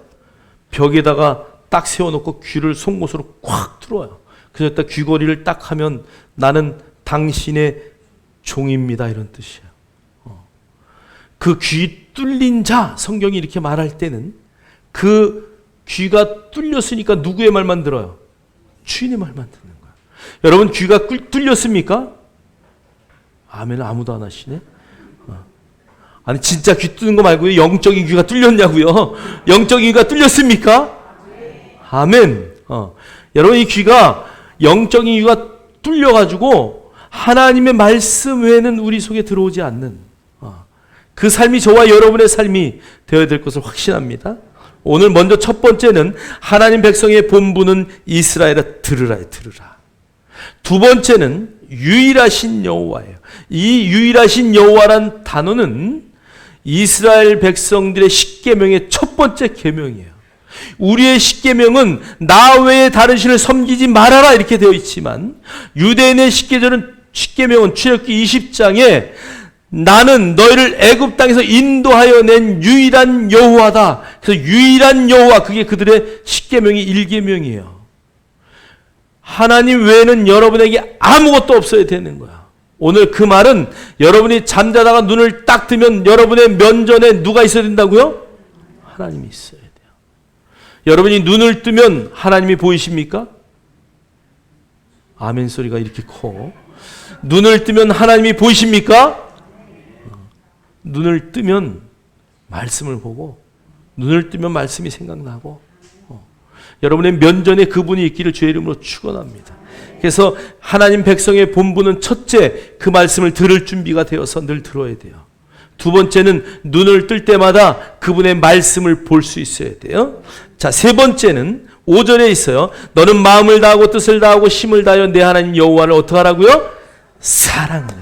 Speaker 1: 벽에다가 딱 세워놓고 귀를 송곳으로 꽉 뚫어요. 그래서 딱 귀걸이를 딱 하면 나는 당신의 종입니다 이런 뜻이에요. 그 귀 뚫린 자, 성경이 이렇게 말할 때는 그 귀가 뚫렸으니까 누구의 말만 들어요? 주인의 말만 듣는 거예요. 여러분 귀가 뚫렸습니까? 아멘. 아무도 안 하시네. 아니 진짜 귀 뚫는 거 말고요. 영적인 귀가 뚫렸냐고요. 영적인 귀가 뚫렸습니까? 아멘. 여러분 이 귀가 영적인 귀가 뚫려가지고 하나님의 말씀 외에는 우리 속에 들어오지 않는 그 삶이 저와 여러분의 삶이 되어야 될 것을 확신합니다. 오늘 먼저 첫 번째는 하나님 백성의 본분은 이스라엘아 들으라. 두 번째는 유일하신 여호와예요. 이 유일하신 여호와란 단어는 이스라엘 백성들의 십계명의 첫 번째 계명이에요. 우리의 십계명은 나 외에 다른 신을 섬기지 말아라 이렇게 되어 있지만 유대인의 십계명은 출애굽기 20장에 나는 너희를 애굽 땅에서 인도하여 낸 유일한 여호와다. 그래서 유일한 여호와, 그게 그들의 십계명이 1계명이에요. 하나님 외에는 여러분에게 아무것도 없어야 되는 거야. 오늘 그 말은 여러분이 잠자다가 눈을 딱 뜨면 여러분의 면전에 누가 있어야 된다고요? 하나님이 있어야 돼요. 여러분이 눈을 뜨면 하나님이 보이십니까? 아멘 소리가 이렇게 커. 눈을 뜨면 하나님이 보이십니까? 눈을 뜨면 말씀을 보고 눈을 뜨면 말씀이 생각나고 여러분의 면전에 그분이 있기를 주의 이름으로 축원합니다. 그래서 하나님 백성의 본분은 첫째, 그 말씀을 들을 준비가 되어서 늘 들어야 돼요. 두 번째는 눈을 뜰 때마다 그분의 말씀을 볼 수 있어야 돼요. 자, 세 번째는 5절에 있어요. 너는 마음을 다하고 뜻을 다하고 힘을 다하여 내 하나님 여호와를 어떻게 하라고요? 사랑하라.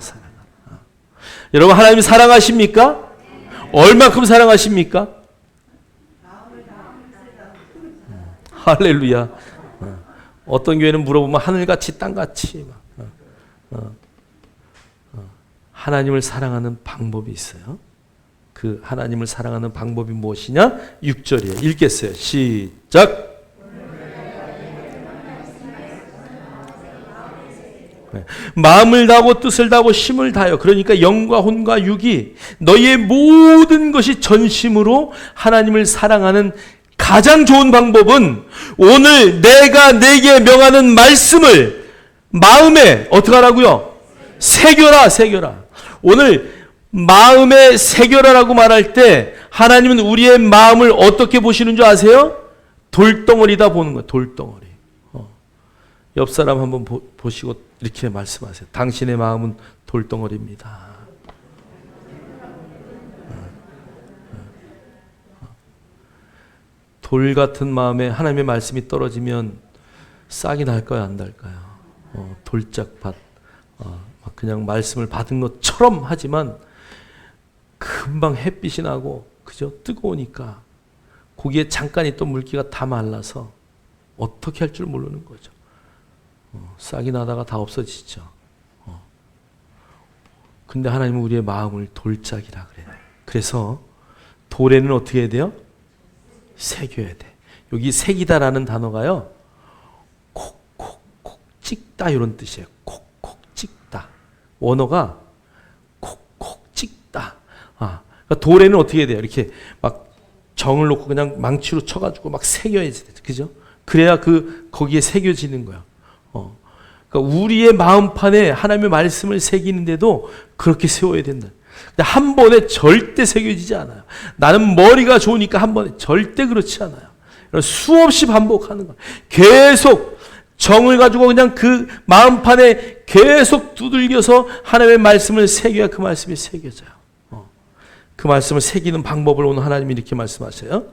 Speaker 1: 여러분 하나님 사랑하십니까? 얼마큼 사랑하십니까? 할렐루야. 어떤 교회는 물어보면 하늘같이 땅같이 하나님을 사랑하는 방법이 있어요. 그 하나님을 사랑하는 방법이 무엇이냐? 6절이에요. 읽겠어요. 시작. 마음을 다하고 뜻을 다하고 힘을 다하여, 그러니까 영과 혼과 육이 너희의 모든 것이 전심으로 하나님을 사랑하는 가장 좋은 방법은 오늘 내가 내게 명하는 말씀을 마음에 어떻게 하라고요? 새겨라. 오늘 마음에 새겨라라고 말할 때 하나님은 우리의 마음을 어떻게 보시는 줄 아세요? 돌덩어리다 보는 거예요. 돌덩어리. 옆 사람 한번 보시고 이렇게 말씀하세요. 당신의 마음은 돌덩어리입니다. 돌 같은 마음에 하나님의 말씀이 떨어지면 싹이 날까요, 안 날까요? 돌짝밭. 그냥 말씀을 받은 것처럼 하지만 금방 햇빛이 나고, 그죠? 뜨거우니까 거기에 잠깐 있던 물기가 다 말라서 어떻게 할 줄 모르는 거죠. 싹이 나다가 다 없어지죠. 근데 하나님은 우리의 마음을 돌짝이라 그래요. 그래서 돌에는 어떻게 해야 돼요? 새겨야 돼. 여기 새기다라는 단어가요, 콕콕콕 찍다 이런 뜻이에요. 콕콕 찍다. 원어가 콕콕 찍다. 그러니까 돌에는 어떻게 돼요? 이렇게 막 정을 놓고 그냥 망치로 쳐가지고 막 새겨야지, 그죠? 그래야 거기에 새겨지는 거야. 그러니까 우리의 마음판에 하나님의 말씀을 새기는데도 그렇게 세워야 된다. 한 번에 절대 새겨지지 않아요. 나는 머리가 좋으니까 한 번에 절대 그렇지 않아요. 수없이 반복하는 거예요. 계속 정을 가지고 그냥 그 마음판에 계속 두들겨서 하나님의 말씀을 새겨야 그 말씀이 새겨져요. 그 말씀을 새기는 방법을 오늘 하나님이 이렇게 말씀하세요.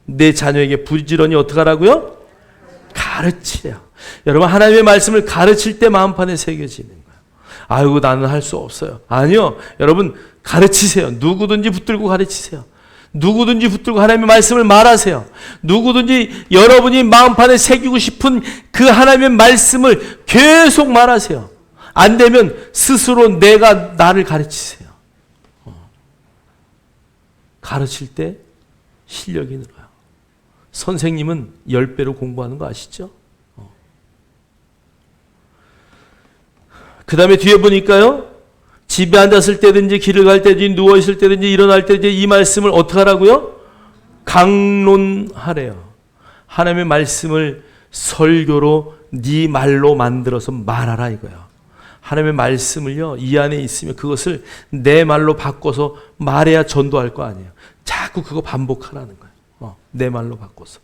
Speaker 1: 내 자녀에게 부지런히 어떻게 하라고요? 가르치래요. 여러분, 하나님의 말씀을 가르칠 때 마음판에 새겨지는 거예요. 아이고, 나는 할 수 없어요. 아니요. 여러분, 가르치세요. 누구든지 붙들고 가르치세요. 누구든지 붙들고 하나님의 말씀을 말하세요. 누구든지 여러분이 마음판에 새기고 싶은 그 하나님의 말씀을 계속 말하세요. 안 되면 스스로 내가 나를 가르치세요. 가르칠 때 실력이 늘어요. 선생님은 10배로 공부하는 거 아시죠? 그 다음에 뒤에 보니까요, 집에 앉았을 때든지 길을 갈 때든지 누워있을 때든지 일어날 때든지 이 말씀을 어떻게 하라고요? 강론하래요. 하나님의 말씀을 설교로 네 말로 만들어서 말하라 이거예요. 하나님의 말씀을요, 이 안에 있으면 그것을 내 말로 바꿔서 말해야 전도할 거 아니에요. 자꾸 그거 반복하라는 거예요. 내 말로 바꿔서.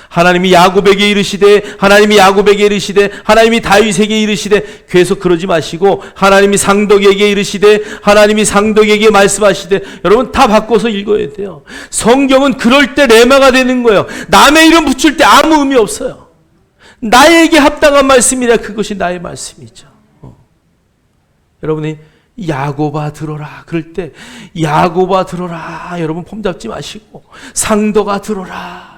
Speaker 1: 하나님이 야곱에게 이르시되, 하나님이 야곱에게 이르시되, 하나님이 다윗에게 이르시되, 계속 그러지 마시고 하나님이 상덕에게 이르시되, 하나님이 상덕에게 말씀하시되, 여러분 다 바꿔서 읽어야 돼요. 성경은 그럴 때 레마가 되는 거예요. 남의 이름 붙일 때 아무 의미 없어요. 나에게 합당한 말씀이라 그것이 나의 말씀이죠. 여러분이 야곱아 들어라 그럴 때 야곱아 들어라, 여러분 폼 잡지 마시고 상덕아 들어라,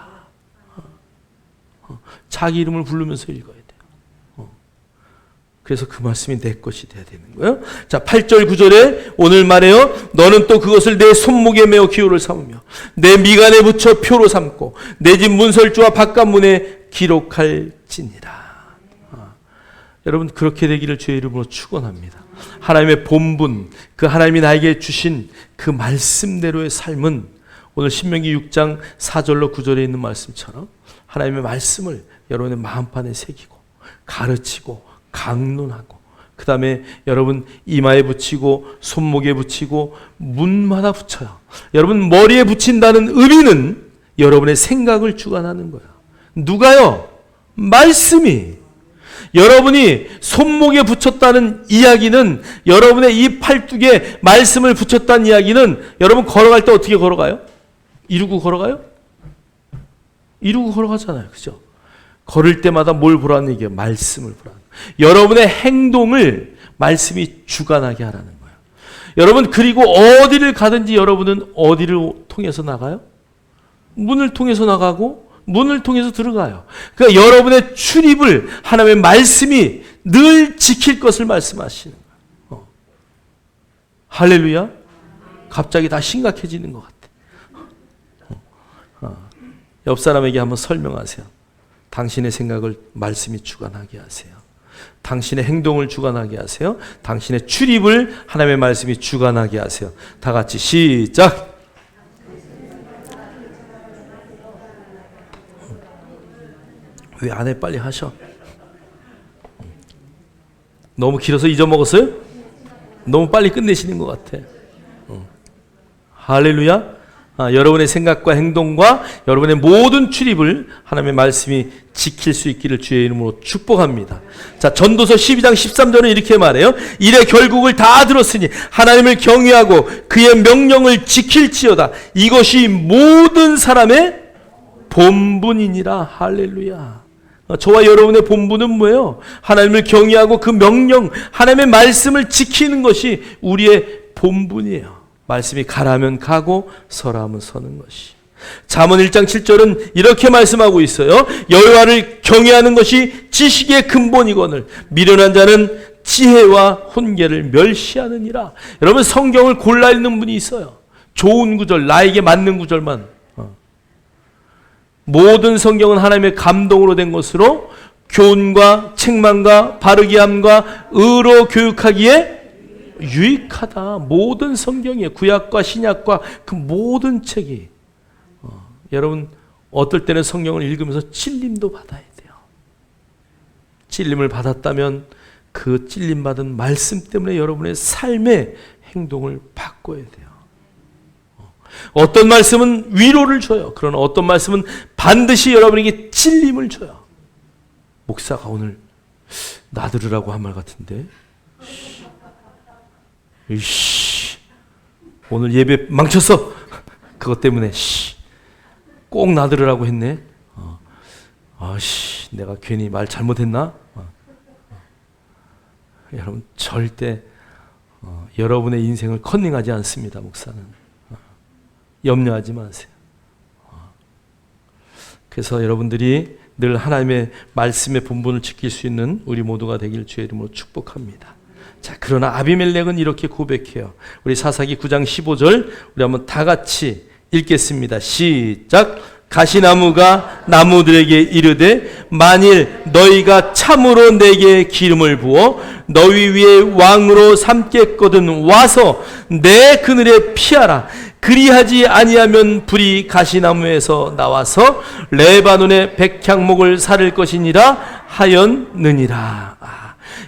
Speaker 1: 자기 이름을 부르면서 읽어야 돼요. 그래서 그 말씀이 내 것이 돼야 되는 거예요. 자, 8절 9절에 오늘 말해요. 너는 또 그것을 내 손목에 메어 기호를 삼으며 내 미간에 붙여 표로 삼고 내 집 문설주와 바깥문에 기록할지니라. 여러분, 그렇게 되기를 주의 이름으로 축원합니다. 하나님의 본분, 그 하나님이 나에게 주신 그 말씀대로의 삶은 오늘 신명기 6장 4절로 9절에 있는 말씀처럼 하나님의 말씀을 여러분의 마음판에 새기고 가르치고 강론하고, 그 다음에 여러분 이마에 붙이고 손목에 붙이고 문마다 붙여요. 여러분 머리에 붙인다는 의미는 여러분의 생각을 주관하는 거예요. 누가요? 말씀이. 여러분이 손목에 붙였다는 이야기는, 여러분의 이 팔뚝에 말씀을 붙였다는 이야기는, 여러분 걸어갈 때 어떻게 걸어가요? 이루고 걸어가요? 이루고 걸어가잖아요. 그죠? 걸을 때마다 뭘 보라는 얘기예요? 말씀을 보라는 거예요. 여러분의 행동을 말씀이 주관하게 하라는 거예요. 여러분, 그리고 어디를 가든지 여러분은 어디를 통해서 나가요? 문을 통해서 나가고 문을 통해서 들어가요. 그러니까 여러분의 출입을 하나님의 말씀이 늘 지킬 것을 말씀하시는 거예요. 할렐루야. 갑자기 다 심각해지는 것 같아. 옆 사람에게 한번 설명하세요. 당신의 생각을 말씀이 주관하게 하세요. 당신의 행동을 주관하게 하세요. 당신의 출입을 하나님의 말씀이 주관하게 하세요. 다 같이 시작. 왜 안 해? 빨리 하셔. 너무 길어서 잊어먹었어요? 너무 빨리 끝내시는 것 같아. 할렐루야. 여러분의 생각과 행동과 여러분의 모든 출입을 하나님의 말씀이 지킬 수 있기를 주의 이름으로 축복합니다. 자, 전도서 12장 13절은 이렇게 말해요. 이래 결국을 다 들었으니 하나님을 경외하고 그의 명령을 지킬지어다. 이것이 모든 사람의 본분이니라. 할렐루야. 저와 여러분의 본분은 뭐예요? 하나님을 경외하고 그 명령, 하나님의 말씀을 지키는 것이 우리의 본분이에요. 말씀이 가라면 가고 서라면 서는 것이. 잠언 1장 7절은 이렇게 말씀하고 있어요. 여호와를 경외하는 것이 지식의 근본이거늘 미련한 자는 지혜와 훈계를 멸시하느니라. 여러분, 성경을 골라 읽는 분이 있어요. 좋은 구절, 나에게 맞는 구절만. 모든 성경은 하나님의 감동으로 된 것으로 교훈과 책망과 바르게 함과 의로 교육하기에 유익하다. 모든 성경에 구약과 신약과 그 모든 책이 여러분 어떨 때는 성경을 읽으면서 찔림도 받아야 돼요. 찔림을 받았다면 그 찔림 받은 말씀 때문에 여러분의 삶의 행동을 바꿔야 돼요. 어떤 말씀은 위로를 줘요. 그러나 어떤 말씀은 반드시 여러분에게 찔림을 줘요. 목사가 오늘 나들으라고 한 말 같은데, 오늘 예배 망쳤어. 그것 때문에 꼭 나들으라고 했네. 내가 괜히 말 잘못했나? 여러분 절대 여러분의 인생을 컨닝하지 않습니다. 목사는 염려하지 마세요. 그래서 여러분들이 늘 하나님의 말씀의 본분을 지킬 수 있는 우리 모두가 되길 주의 이름으로 축복합니다. 자, 그러나 아비멜렉은 이렇게 고백해요. 우리 사사기 9장 15절 우리 한번 다 같이 읽겠습니다. 시작. 가시나무가 나무들에게 이르되 만일 너희가 참으로 내게 기름을 부어 너희 위에 왕으로 삼겠거든 와서 내 그늘에 피하라. 그리하지 아니하면 불이 가시나무에서 나와서 레바논의 백향목을 사를 것이니라 하였느니라.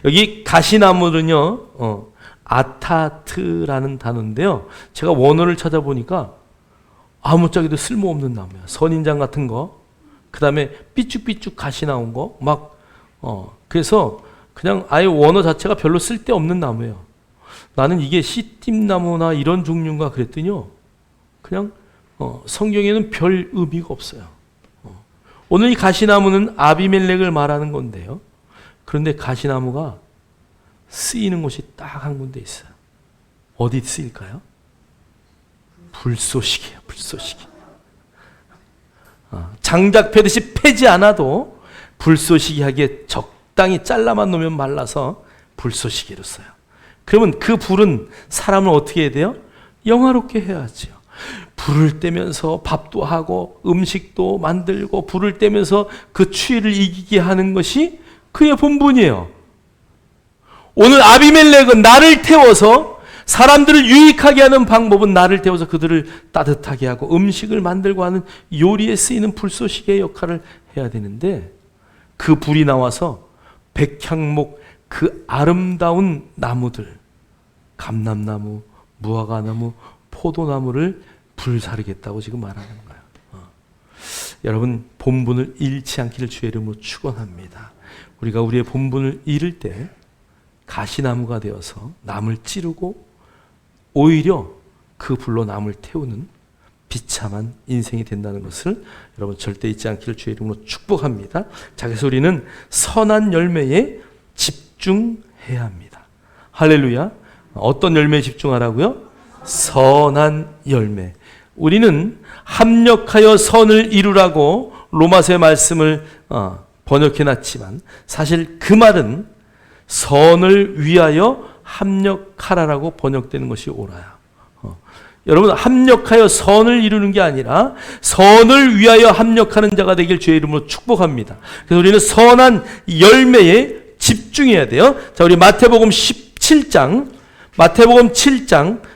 Speaker 1: 여기 가시나무는요, 아타트라는 단어인데요. 제가 원어를 찾아보니까 아무짝에도 쓸모없는 나무야. 선인장 같은 거, 그 다음에 삐쭉삐쭉 가시 나온 거, 그래서 그냥 아예 원어 자체가 별로 쓸데없는 나무예요. 나는 이게 씨띠나무나 이런 종류인가 그랬더니요, 그냥 성경에는 별 의미가 없어요. 오늘 이 가시나무는 아비멜렉을 말하는 건데요. 그런데 가시나무가 쓰이는 곳이 딱 한 군데 있어요. 어디 쓰일까요? 불쏘시개요. 불쏘시개. 장작 패듯이 패지 않아도 불쏘시개 하기에 적당히 잘라만 놓으면 말라서 불쏘시개로 써요. 그러면 그 불은 사람을 어떻게 해야 돼요? 영화롭게 해야지요. 불을 떼면서 밥도 하고 음식도 만들고 불을 떼면서 그 추위를 이기게 하는 것이 그의 본분이에요. 오늘 아비멜렉은 나를 태워서 사람들을 유익하게 하는 방법은 나를 태워서 그들을 따뜻하게 하고 음식을 만들고 하는 요리에 쓰이는 불쏘시개의 역할을 해야 되는데 그 불이 나와서 백향목 그 아름다운 나무들 감람나무, 무화과나무, 포도나무를 불사르겠다고 지금 말하는 거예요. 여러분 본분을 잃지 않기를 주의 이름으로 축원합니다. 우리가 우리의 본분을 잃을 때 가시나무가 되어서 남을 찌르고 오히려 그 불로 남을 태우는 비참한 인생이 된다는 것을 여러분 절대 잊지 않기를 주의 이름으로 축복합니다. 자, 그래서 우리는 선한 열매에 집중해야 합니다. 할렐루야. 어떤 열매에 집중하라고요? 선한 열매. 우리는 합력하여 선을 이루라고 로마서의 말씀을 번역해놨지만 사실 그 말은 선을 위하여 합력하라라고 번역되는 것이 옳아요. 여러분 합력하여 선을 이루는 게 아니라 선을 위하여 합력하는 자가 되길 주의 이름으로 축복합니다. 그래서 우리는 선한 열매에 집중해야 돼요. 자, 우리 마태복음 7장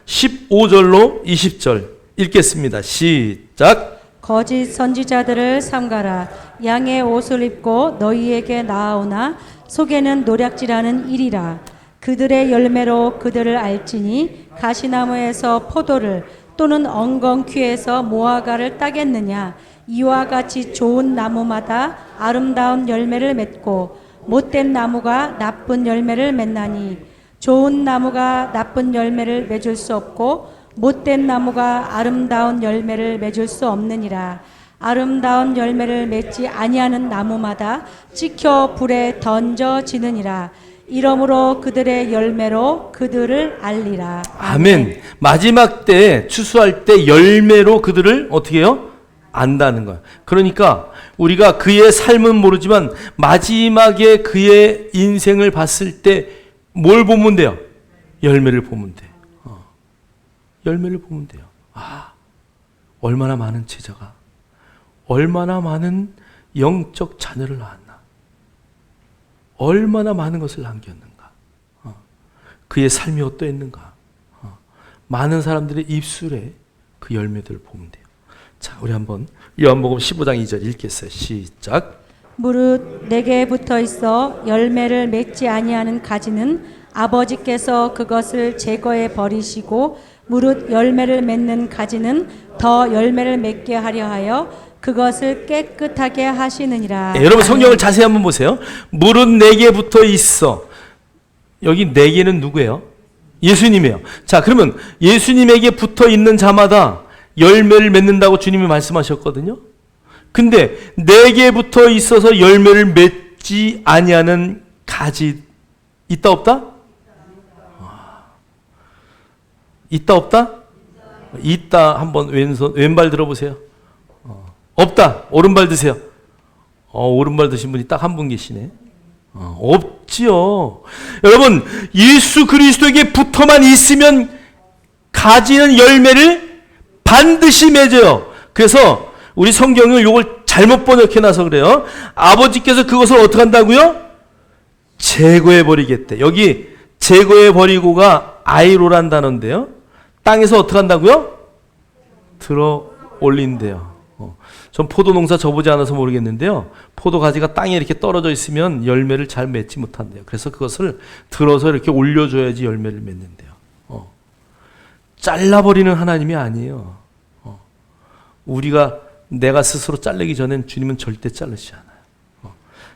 Speaker 1: 15절로 20절 읽겠습니다. 시작.
Speaker 2: 거짓 선지자들을 삼가라. 양의 옷을 입고 너희에게 나아오나 속에는 노략질하는 일이라. 그들의 열매로 그들을 알지니 가시나무에서 포도를 또는 엉겅퀴에서 무화과를 따겠느냐. 이와 같이 좋은 나무마다 아름다운 열매를 맺고 못된 나무가 나쁜 열매를 맺나니 좋은 나무가 나쁜 열매를 맺을 수 없고 못된 나무가 아름다운 열매를 맺을 수 없느니라. 아름다운 열매를 맺지 아니하는 나무마다 찍혀 불에 던져지느니라. 이러므로 그들의 열매로 그들을 알리라.
Speaker 1: 아멘. 마지막 때 추수할 때 열매로 그들을 어떻게 해요? 안다는 거야. 그러니까 우리가 그의 삶은 모르지만 마지막에 그의 인생을 봤을 때 뭘 보면 돼요? 열매를 보면 돼. 열매를 보면 돼요. 얼마나 많은 제자가 얼마나 많은 영적 자녀를 낳았나. 얼마나 많은 것을 남겼는가. 그의 삶이 어떠했는가? 많은 사람들의 입술에 그 열매들을 보면 돼요. 자, 우리 한번 요한복음 15장 2절 읽겠어요. 시작.
Speaker 2: 무릇 내게 붙어 있어 열매를 맺지 아니하는 가지는 아버지께서 그것을 제거해 버리시고 무릇 열매를 맺는 가지는 더 열매를 맺게 하려 하여 그것을 깨끗하게 하시느니라.
Speaker 1: 네, 여러분 성경을 자세히 한번 보세요. 무릇 내게 붙어 있어. 여기 내게는 누구예요? 예수님이에요. 자, 그러면 예수님에게 붙어 있는 자마다 열매를 맺는다고 주님이 말씀하셨거든요. 근데 내게 붙어 있어서 열매를 맺지 아니하는 가지 있다 없다? 있다 없다? 있다. 한번 왼발 들어보세요. 없다. 오른발 드세요. 오른발 드신 분이 딱 한 분 계시네. 없지요. 여러분, 예수 그리스도에게 붙어만 있으면 가지는 열매를 반드시 맺어요. 그래서 우리 성경을 이걸 잘못 번역해놔서 그래요. 아버지께서 그것을 어떻게 한다고요? 제거해버리겠대. 여기 제거해버리고가 아이로란 단어인데요. 땅에서 어떻게 한다고요? 들어 올린대요. 전 포도 농사 져보지 않아서 모르겠는데요. 포도 가지가 땅에 이렇게 떨어져 있으면 열매를 잘 맺지 못한대요. 그래서 그것을 들어서 이렇게 올려줘야지 열매를 맺는데요. 잘라버리는 하나님이 아니에요. 내가 스스로 자르기 전엔 주님은 절대 자르지 않아요.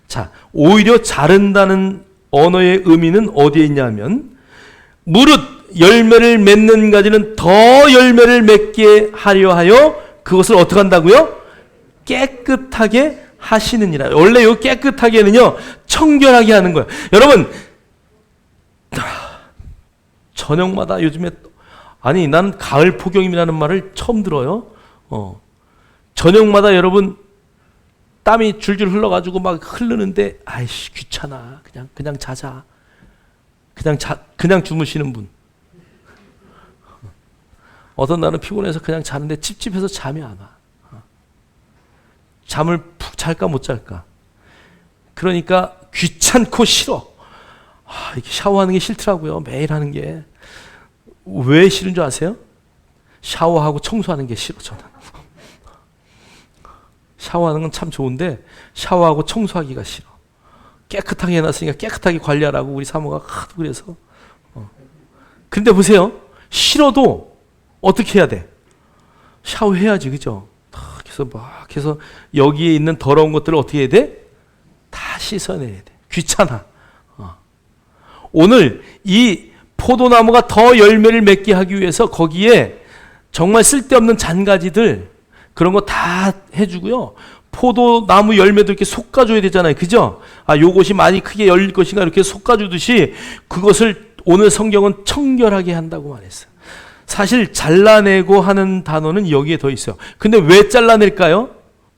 Speaker 1: 자, 오히려 자른다는 언어의 의미는 어디에 있냐면 무릇 열매를 맺는 가지는 더 열매를 맺게 하려 하여 그것을 어떻게 한다고요? 깨끗하게 하시느니라. 원래 이 깨끗하게는요, 청결하게 하는 거예요. 여러분, 저녁마다 요즘에, 나는 가을 폭염이라는 말을 처음 들어요. 저녁마다 여러분, 땀이 줄줄 흘러가지고 막 흐르는데, 아이씨, 귀찮아. 그냥 자자. 그냥 주무시는 분. 어떤 날은 피곤해서 그냥 자는데 찝찝해서 잠이 안 와. 잠을 푹 잘까 못 잘까. 그러니까 귀찮고 싫어. 이렇게 샤워하는 게 싫더라고요. 매일 하는 게. 왜 싫은 줄 아세요? 샤워하고 청소하는 게 싫어, 저는. 샤워하는 건 참 좋은데 샤워하고 청소하기가 싫어. 깨끗하게 해놨으니까 깨끗하게 관리하라고 우리 사모가 하도 그래서. 근데 보세요. 싫어도 어떻게 해야 돼? 샤워해야지, 그죠? 막 해서 여기에 있는 더러운 것들을 어떻게 해야 돼? 다 씻어내야 돼. 귀찮아. 오늘 이 포도나무가 더 열매를 맺게 하기 위해서 거기에 정말 쓸데없는 잔가지들 그런 거 다 해주고요. 포도나무 열매도 이렇게 솎아줘야 되잖아요. 그죠? 요것이 많이 크게 열릴 것인가 이렇게 솎아주듯이 그것을 오늘 성경은 청결하게 한다고 말했어요. 사실 잘라내고 하는 단어는 여기에 더 있어요. 근데 왜 잘라낼까요?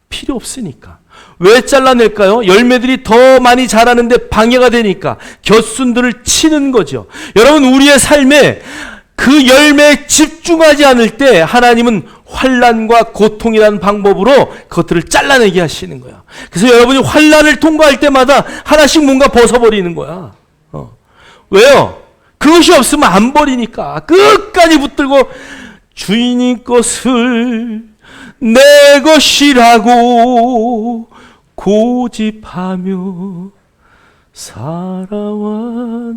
Speaker 1: 필요 없으니까. 왜 잘라낼까요? 열매들이 더 많이 자라는데 방해가 되니까 곁순들을 치는 거죠. 여러분, 우리의 삶에 그 열매에 집중하지 않을 때 하나님은 환난과 고통이라는 방법으로 그것들을 잘라내게 하시는 거야. 그래서 여러분이 환난을 통과할 때마다 하나씩 뭔가 벗어버리는 거야. 왜요? 그것이 없으면 안 버리니까. 끝까지 붙들고 주인이 것을 내 것이라고 고집하며 살아왔.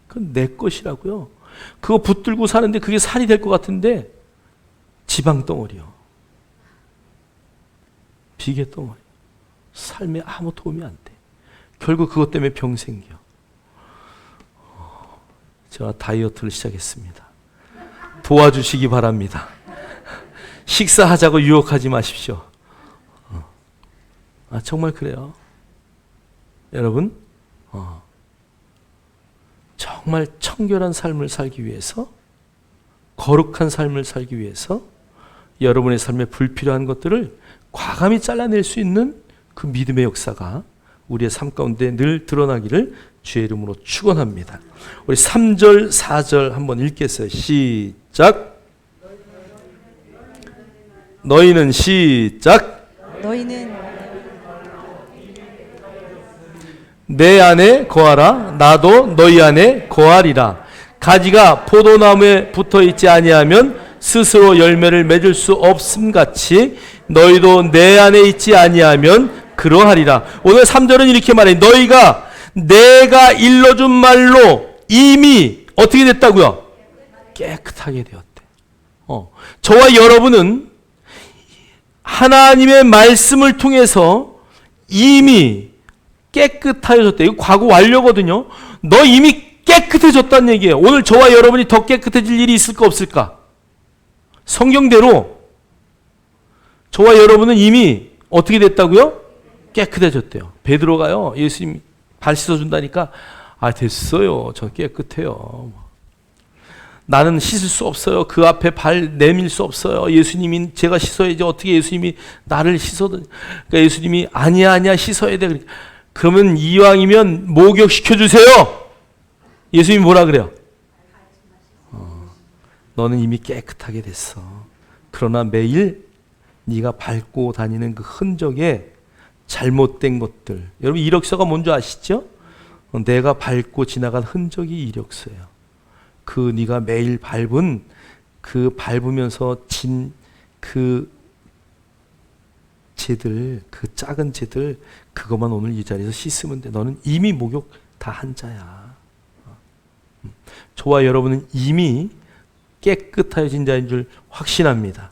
Speaker 1: 그건 내 것이라고요. 그거 붙들고 사는데 그게 살이 될 것 같은데 지방덩어리요. 비계덩어리. 삶에 아무 도움이 안 돼. 결국 그것 때문에 병 생겨. 제가 다이어트를 시작했습니다. 도와주시기 바랍니다. 식사하자고 유혹하지 마십시오. 정말 그래요. 여러분, 정말 청결한 삶을 살기 위해서, 거룩한 삶을 살기 위해서 여러분의 삶에 불필요한 것들을 과감히 잘라낼 수 있는 그 믿음의 역사가 우리의 삶 가운데 늘 드러나기를 주의 이름으로 축원합니다. 우리 3절, 4절 한번 읽겠어요. 시작. 너희는 내 안에 거하라. 나도 너희 안에 거하리라. 가지가 포도나무에 붙어 있지 아니하면 스스로 열매를 맺을 수 없음 같이 너희도 내 안에 있지 아니하면 그러하리라. 오늘 3절은 이렇게 말해. 너희가 내가 일러준 말로 이미 어떻게 됐다고요? 깨끗하게 되었대. 저와 여러분은 하나님의 말씀을 통해서 이미 깨끗해졌대. 이거 과거 완료거든요. 너 이미 깨끗해졌다는 얘기예요. 오늘 저와 여러분이 더 깨끗해질 일이 있을까 없을까? 성경대로 저와 여러분은 이미 어떻게 됐다고요? 깨끗해졌대요. 베드로가요, 예수님 발 씻어준다니까, 됐어요. 저 깨끗해요. 나는 씻을 수 없어요. 그 앞에 발 내밀 수 없어요. 예수님이 제가 씻어야지 어떻게 예수님이 나를 씻어든. 그러니까 예수님이 아니야 씻어야 돼. 그러면 이왕이면 목욕시켜 주세요. 예수님이 뭐라 그래요? 너는 이미 깨끗하게 됐어. 그러나 매일 네가 밟고 다니는 그 흔적에 잘못된 것들. 여러분 이력서가 뭔지 아시죠? 내가 밟고 지나간 흔적이 이력서예요. 그 네가 매일 밟은 그 밟으면서 진 그 죄들, 그 작은 죄들, 그것만 오늘 이 자리에서 씻으면 돼. 너는 이미 목욕 다 한 자야. 저와 여러분은 이미 깨끗하여진 자인 줄 확신합니다.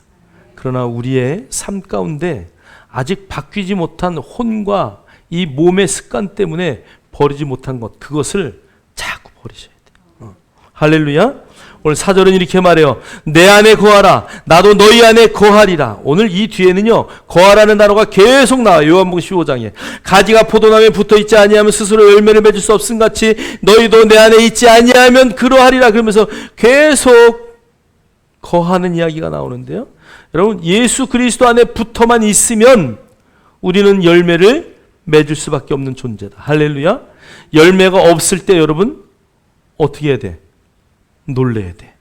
Speaker 1: 그러나 우리의 삶 가운데 아직 바뀌지 못한 혼과 이 몸의 습관 때문에 버리지 못한 것, 그것을 자꾸 버리셔야 돼요. 할렐루야. 오늘 4절은 이렇게 말해요. 내 안에 거하라. 나도 너희 안에 거하리라. 오늘 이 뒤에는요, 거하라는 단어가 계속 나와요. 요한복음 15장에. 가지가 포도나무에 붙어있지 아니하면 스스로 열매를 맺을 수 없음 같이 너희도 내 안에 있지 아니하면 그러하리라. 그러면서 계속 거하는 이야기가 나오는데요. 여러분, 예수 그리스도 안에 붙어만 있으면 우리는 열매를 맺을 수밖에 없는 존재다. 할렐루야. 열매가 없을 때 여러분 어떻게 해야 돼? 놀래야 돼.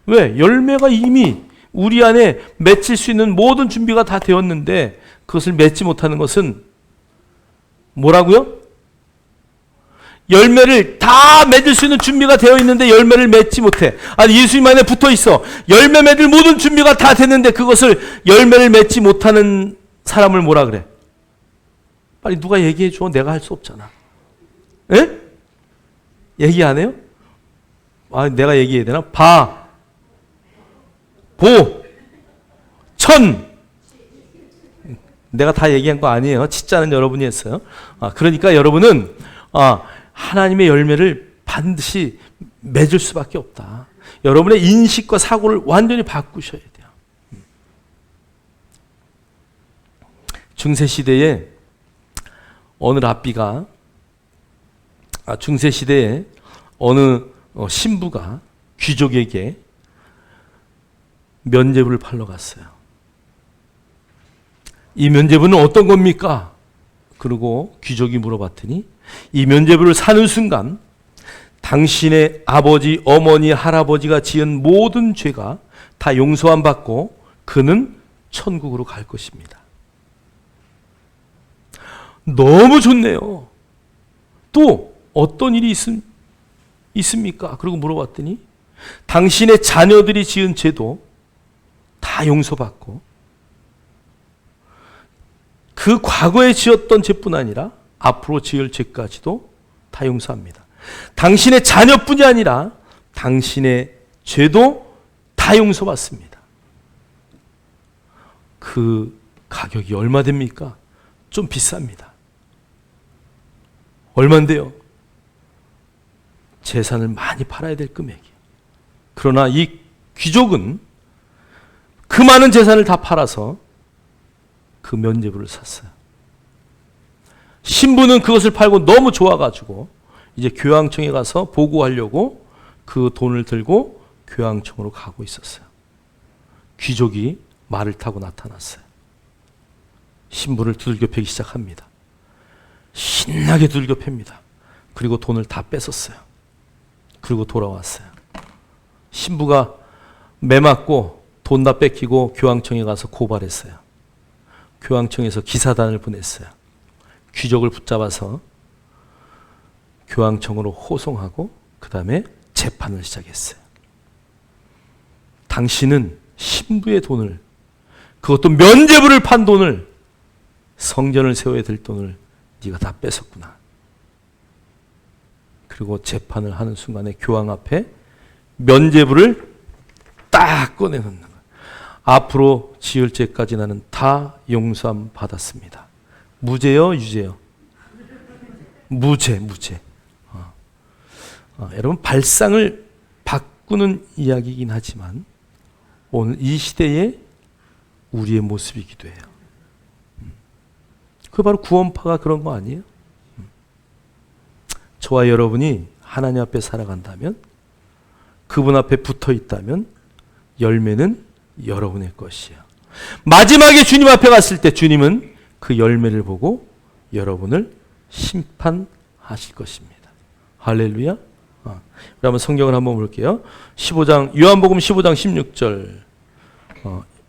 Speaker 1: 왜? 열매가 이미 우리 안에 맺힐 수 있는 모든 준비가 다 되었는데 그것을 맺지 못하는 것은 뭐라고요? 열매를 다 맺을 수 있는 준비가 되어 있는데 열매를 맺지 못해. 아니, 예수님 안에 붙어 있어. 열매 맺을 모든 준비가 다 됐는데 그것을 열매를 맺지 못하는 사람을 뭐라 그래? 빨리 누가 얘기해 줘. 내가 할 수 없잖아. 에? 얘기 안 해요? 내가 얘기해야 되나? 바, 보, 천. 내가 다 얘기한 거 아니에요. 치자는 여러분이 했어요. 그러니까 여러분은 하나님의 열매를 반드시 맺을 수밖에 없다. 여러분의 인식과 사고를 완전히 바꾸셔야 돼요. 중세시대에 어느 랍비가 중세시대에 어느 신부가 귀족에게 면죄부를 팔러 갔어요. 이 면죄부는 어떤 겁니까? 그리고 귀족이 물어봤더니 이 면죄부를 사는 순간 당신의 아버지, 어머니, 할아버지가 지은 모든 죄가 다 용서함 받고 그는 천국으로 갈 것입니다. 너무 좋네요. 또 어떤 일이 있습니까? 그리고 물어봤더니 당신의 자녀들이 지은 죄도 다 용서받고 그 과거에 지었던 죄뿐 아니라 앞으로 지을 죄까지도 다 용서합니다. 당신의 자녀뿐이 아니라 당신의 죄도 다 용서받습니다. 그 가격이 얼마 됩니까? 좀 비쌉니다. 얼마인데요? 재산을 많이 팔아야 될 금액이에요. 그러나 이 귀족은 그 많은 재산을 다 팔아서 그 면죄부를 샀어요. 신부는 그것을 팔고 너무 좋아가지고 이제 교황청에 가서 보고하려고 그 돈을 들고 교황청으로 가고 있었어요. 귀족이 말을 타고 나타났어요. 신부를 두들겨 패기 시작합니다. 신나게 두들겨 팹니다. 그리고 돈을 다 뺏었어요. 그리고 돌아왔어요. 신부가 매맞고 돈 다 뺏기고 교황청에 가서 고발했어요. 교황청에서 기사단을 보냈어요. 귀족을 붙잡아서 교황청으로 호송하고 그 다음에 재판을 시작했어요. 당신은 신부의 돈을, 그것도 면죄부를 판 돈을, 성전을 세워야 될 돈을 네가 다 뺏었구나. 그리고 재판을 하는 순간에 교황 앞에 면죄부를 딱 꺼내놓는 거예요. 앞으로 지을 죄까지 나는 다 용서함 받았습니다. 무죄요, 유죄요? 무죄. 여러분, 발상을 바꾸는 이야기이긴 하지만 오늘 이 시대의 우리의 모습이기도 해요. 그게 바로 구원파가 그런 거 아니에요? 저와 여러분이 하나님 앞에 살아간다면, 그분 앞에 붙어 있다면 열매는 여러분의 것이에요. 마지막에 주님 앞에 갔을 때 주님은 그 열매를 보고 여러분을 심판하실 것입니다. 할렐루야. 우리 한번 성경을 한번 볼게요. 15장, 요한복음 15장 16절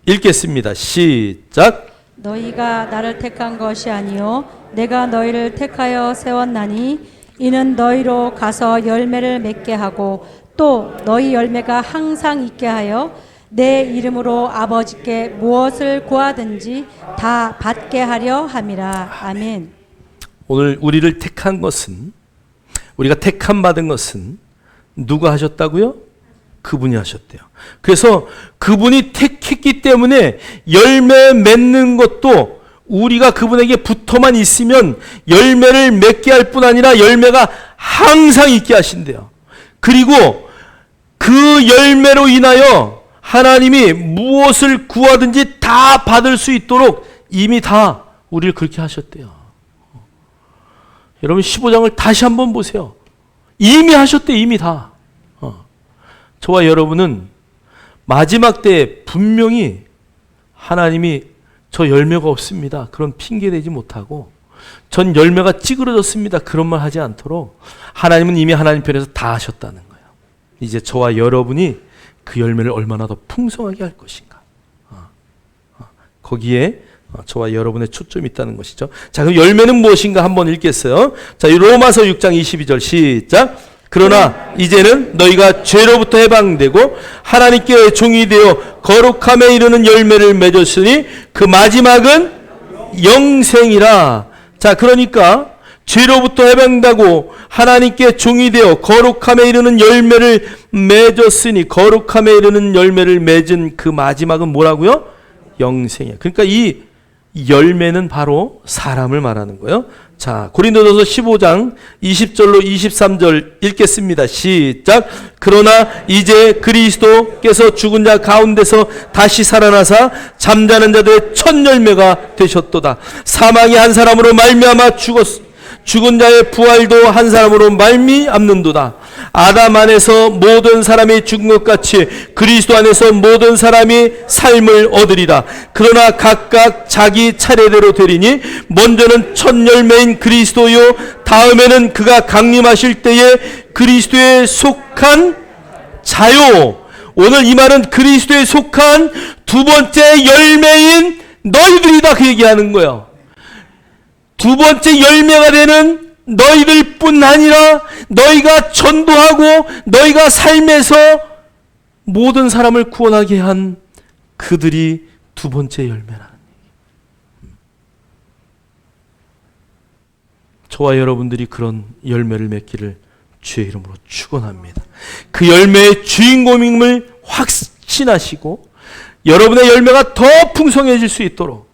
Speaker 1: 읽겠습니다. 시작.
Speaker 2: 너희가 나를 택한 것이 아니요 내가 너희를 택하여 세웠나니 이는 너희로 가서 열매를 맺게 하고 또 너희 열매가 항상 있게 하여 내 이름으로 아버지께 무엇을 구하든지 다 받게 하려 함이라. 아멘.
Speaker 1: 오늘 우리를 택한 것은, 우리가 택함 받은 것은 누가 하셨다고요? 그분이 하셨대요. 그래서 그분이 택했기 때문에 열매 맺는 것도 우리가 그분에게 붙어만 있으면 열매를 맺게 할 뿐 아니라 열매가 항상 있게 하신대요. 그리고 그 열매로 인하여 하나님이 무엇을 구하든지 다 받을 수 있도록 이미 다 우리를 그렇게 하셨대요. 여러분 15장을 다시 한번 보세요. 이미 하셨대, 이미 다. 저와 여러분은 마지막 때에 분명히 하나님이 저 열매가 없습니다, 그런 핑계 대지 못하고, 전 열매가 찌그러졌습니다, 그런 말 하지 않도록 하나님은 이미 하나님 편에서 다 하셨다는 거예요. 이제 저와 여러분이 그 열매를 얼마나 더 풍성하게 할 것인가, 거기에 저와 여러분의 초점이 있다는 것이죠. 자, 그럼 열매는 무엇인가 한번 읽겠어요. 자, 이 로마서 6장 22절 시작. 그러나 이제는 너희가 죄로부터 해방되고 하나님께 종이 되어 거룩함에 이르는 열매를 맺었으니 그 마지막은 영생이라. 자, 그러니까 죄로부터 해방되고 하나님께 종이 되어 거룩함에 이르는 열매를 맺었으니, 거룩함에 이르는 열매를 맺은 그 마지막은 뭐라고요? 영생이야. 그러니까 이 열매는 바로 사람을 말하는 거예요. 자, 고린도전서 15장 20절로 23절 읽겠습니다. 시작. 그러나 이제 그리스도께서 죽은 자 가운데서 다시 살아나사 잠자는 자들의 첫 열매가 되셨도다. 사망이 한 사람으로 말미암아 죽은 자의 부활도 한 사람으로 말미암는도다. 아담 안에서 모든 사람이 죽은 것 같이 그리스도 안에서 모든 사람이 삶을 얻으리라. 그러나 각각 자기 차례대로 되리니 먼저는 첫 열매인 그리스도요, 다음에는 그가 강림하실 때에 그리스도에 속한 자요. 오늘 이 말은 그리스도에 속한 두 번째 열매인 너희들이다, 그 얘기하는 거예요. 두 번째 열매가 되는 너희들 뿐 아니라 너희가 전도하고 너희가 삶에서 모든 사람을 구원하게 한 그들이 두 번째 열매라는 얘기. 저와 여러분들이 그런 열매를 맺기를 주의 이름으로 축원합니다. 그 열매의 주인공임을 확신하시고 여러분의 열매가 더 풍성해질 수 있도록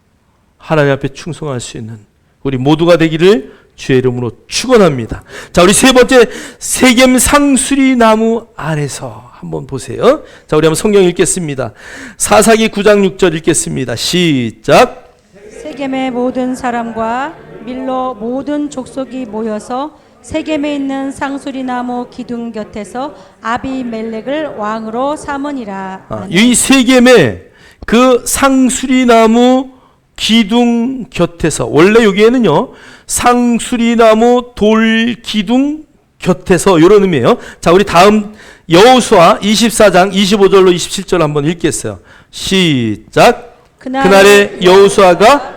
Speaker 1: 하나님 앞에 충성할 수 있는 우리 모두가 되기를 주의 이름으로 축원합니다. 자, 우리 세 번째, 세겜 상수리 나무 아래서 한번 보세요. 자, 우리 한번 성경 읽겠습니다. 사사기 9장 6절 읽겠습니다. 시작.
Speaker 2: 세겜의 모든 사람과 밀로 모든 족속이 모여서 세겜에 있는 상수리 나무 기둥 곁에서 아비멜렉을 왕으로 삼으니라.
Speaker 1: 이 세겜의 그 상수리 나무 기둥 곁에서, 원래 여기에는요 상수리나무 돌 기둥 곁에서 이런 의미예요. 자, 우리 다음 여호수아 24장 25절로 27절 한번 읽겠어요. 시작. 그날에 여호수아가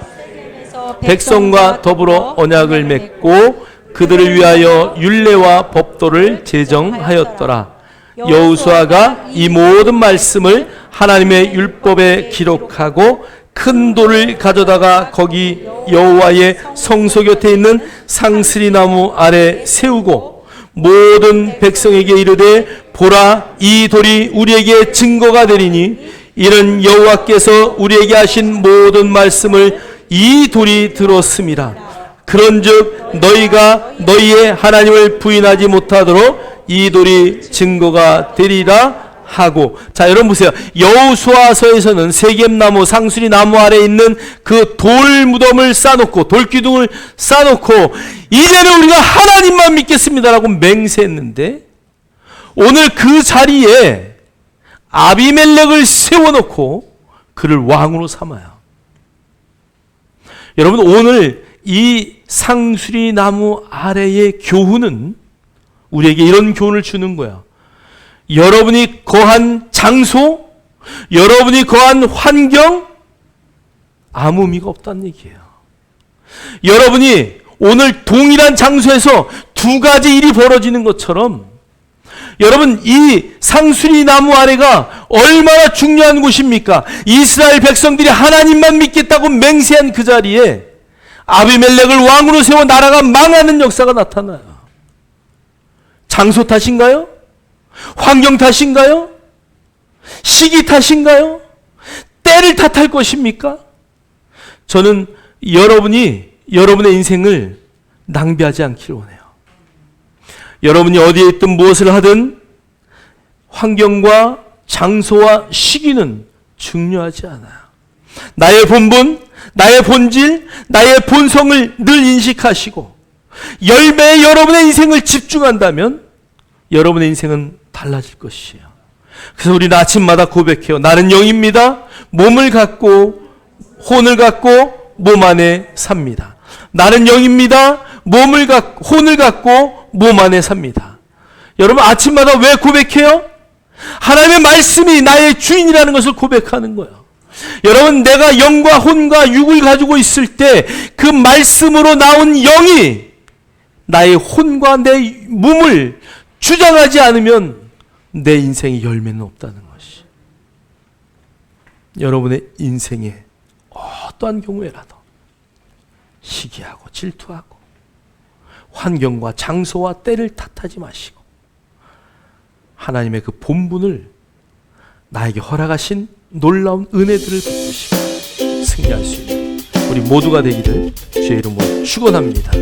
Speaker 1: 백성과 더불어 언약을 맺고 그들을 위하여 율례와 법도를 제정하였더라. 여호수아가 이 모든 말씀을 하나님의 율법에 기록하고 큰 돌을 가져다가 거기 여호와의 성소 곁에 있는 상스리 나무 아래 세우고 모든 백성에게 이르되 보라, 이 돌이 우리에게 증거가 되리니 이는 여호와께서 우리에게 하신 모든 말씀을 이 돌이 들었음이라. 그런즉 너희가 너희의 하나님을 부인하지 못하도록 이 돌이 증거가 되리라 하고. 자, 여러분 보세요. 여호수아서에서는 세겜나무 상수리 나무 아래 있는 그 돌 무덤을 쌓아놓고 돌 기둥을 쌓아놓고 이제는 우리가 하나님만 믿겠습니다라고 맹세했는데, 오늘 그 자리에 아비멜렉을 세워놓고 그를 왕으로 삼아요. 여러분, 오늘 이 상수리 나무 아래의 교훈은 우리에게 이런 교훈을 주는 거야. 여러분이 거한 장소, 여러분이 거한 환경, 아무 의미가 없다는 얘기예요. 여러분이 오늘 동일한 장소에서 두 가지 일이 벌어지는 것처럼, 여러분, 이 상수리 나무 아래가 얼마나 중요한 곳입니까? 이스라엘 백성들이 하나님만 믿겠다고 맹세한 그 자리에 아비멜렉을 왕으로 세워 나라가 망하는 역사가 나타나요. 장소 탓인가요? 환경 탓인가요? 시기 탓인가요? 때를 탓할 것입니까? 저는 여러분이 여러분의 인생을 낭비하지 않기를 원해요. 여러분이 어디에 있든 무엇을 하든 환경과 장소와 시기는 중요하지 않아요. 나의 본분, 나의 본질, 나의 본성을 늘 인식하시고 열매에 여러분의 인생을 집중한다면 여러분의 인생은 달라질 것이에요. 그래서 우리는 아침마다 고백해요. 나는 영입니다. 몸을 갖고 혼을 갖고 몸 안에 삽니다. 나는 영입니다. 혼을 갖고 몸 안에 삽니다. 여러분, 아침마다 왜 고백해요? 하나님의 말씀이 나의 주인이라는 것을 고백하는 거예요. 여러분, 내가 영과 혼과 육을 가지고 있을 때 그 말씀으로 나온 영이 나의 혼과 내 몸을 주장하지 않으면 내 인생에 열매는 없다는 것이. 여러분의 인생에 어떠한 경우에라도 시기하고 질투하고 환경과 장소와 때를 탓하지 마시고 하나님의 그 본분을, 나에게 허락하신 놀라운 은혜들을 붙드시고 승리할 수 있는 우리 모두가 되기를 주의 이름으로 축원합니다.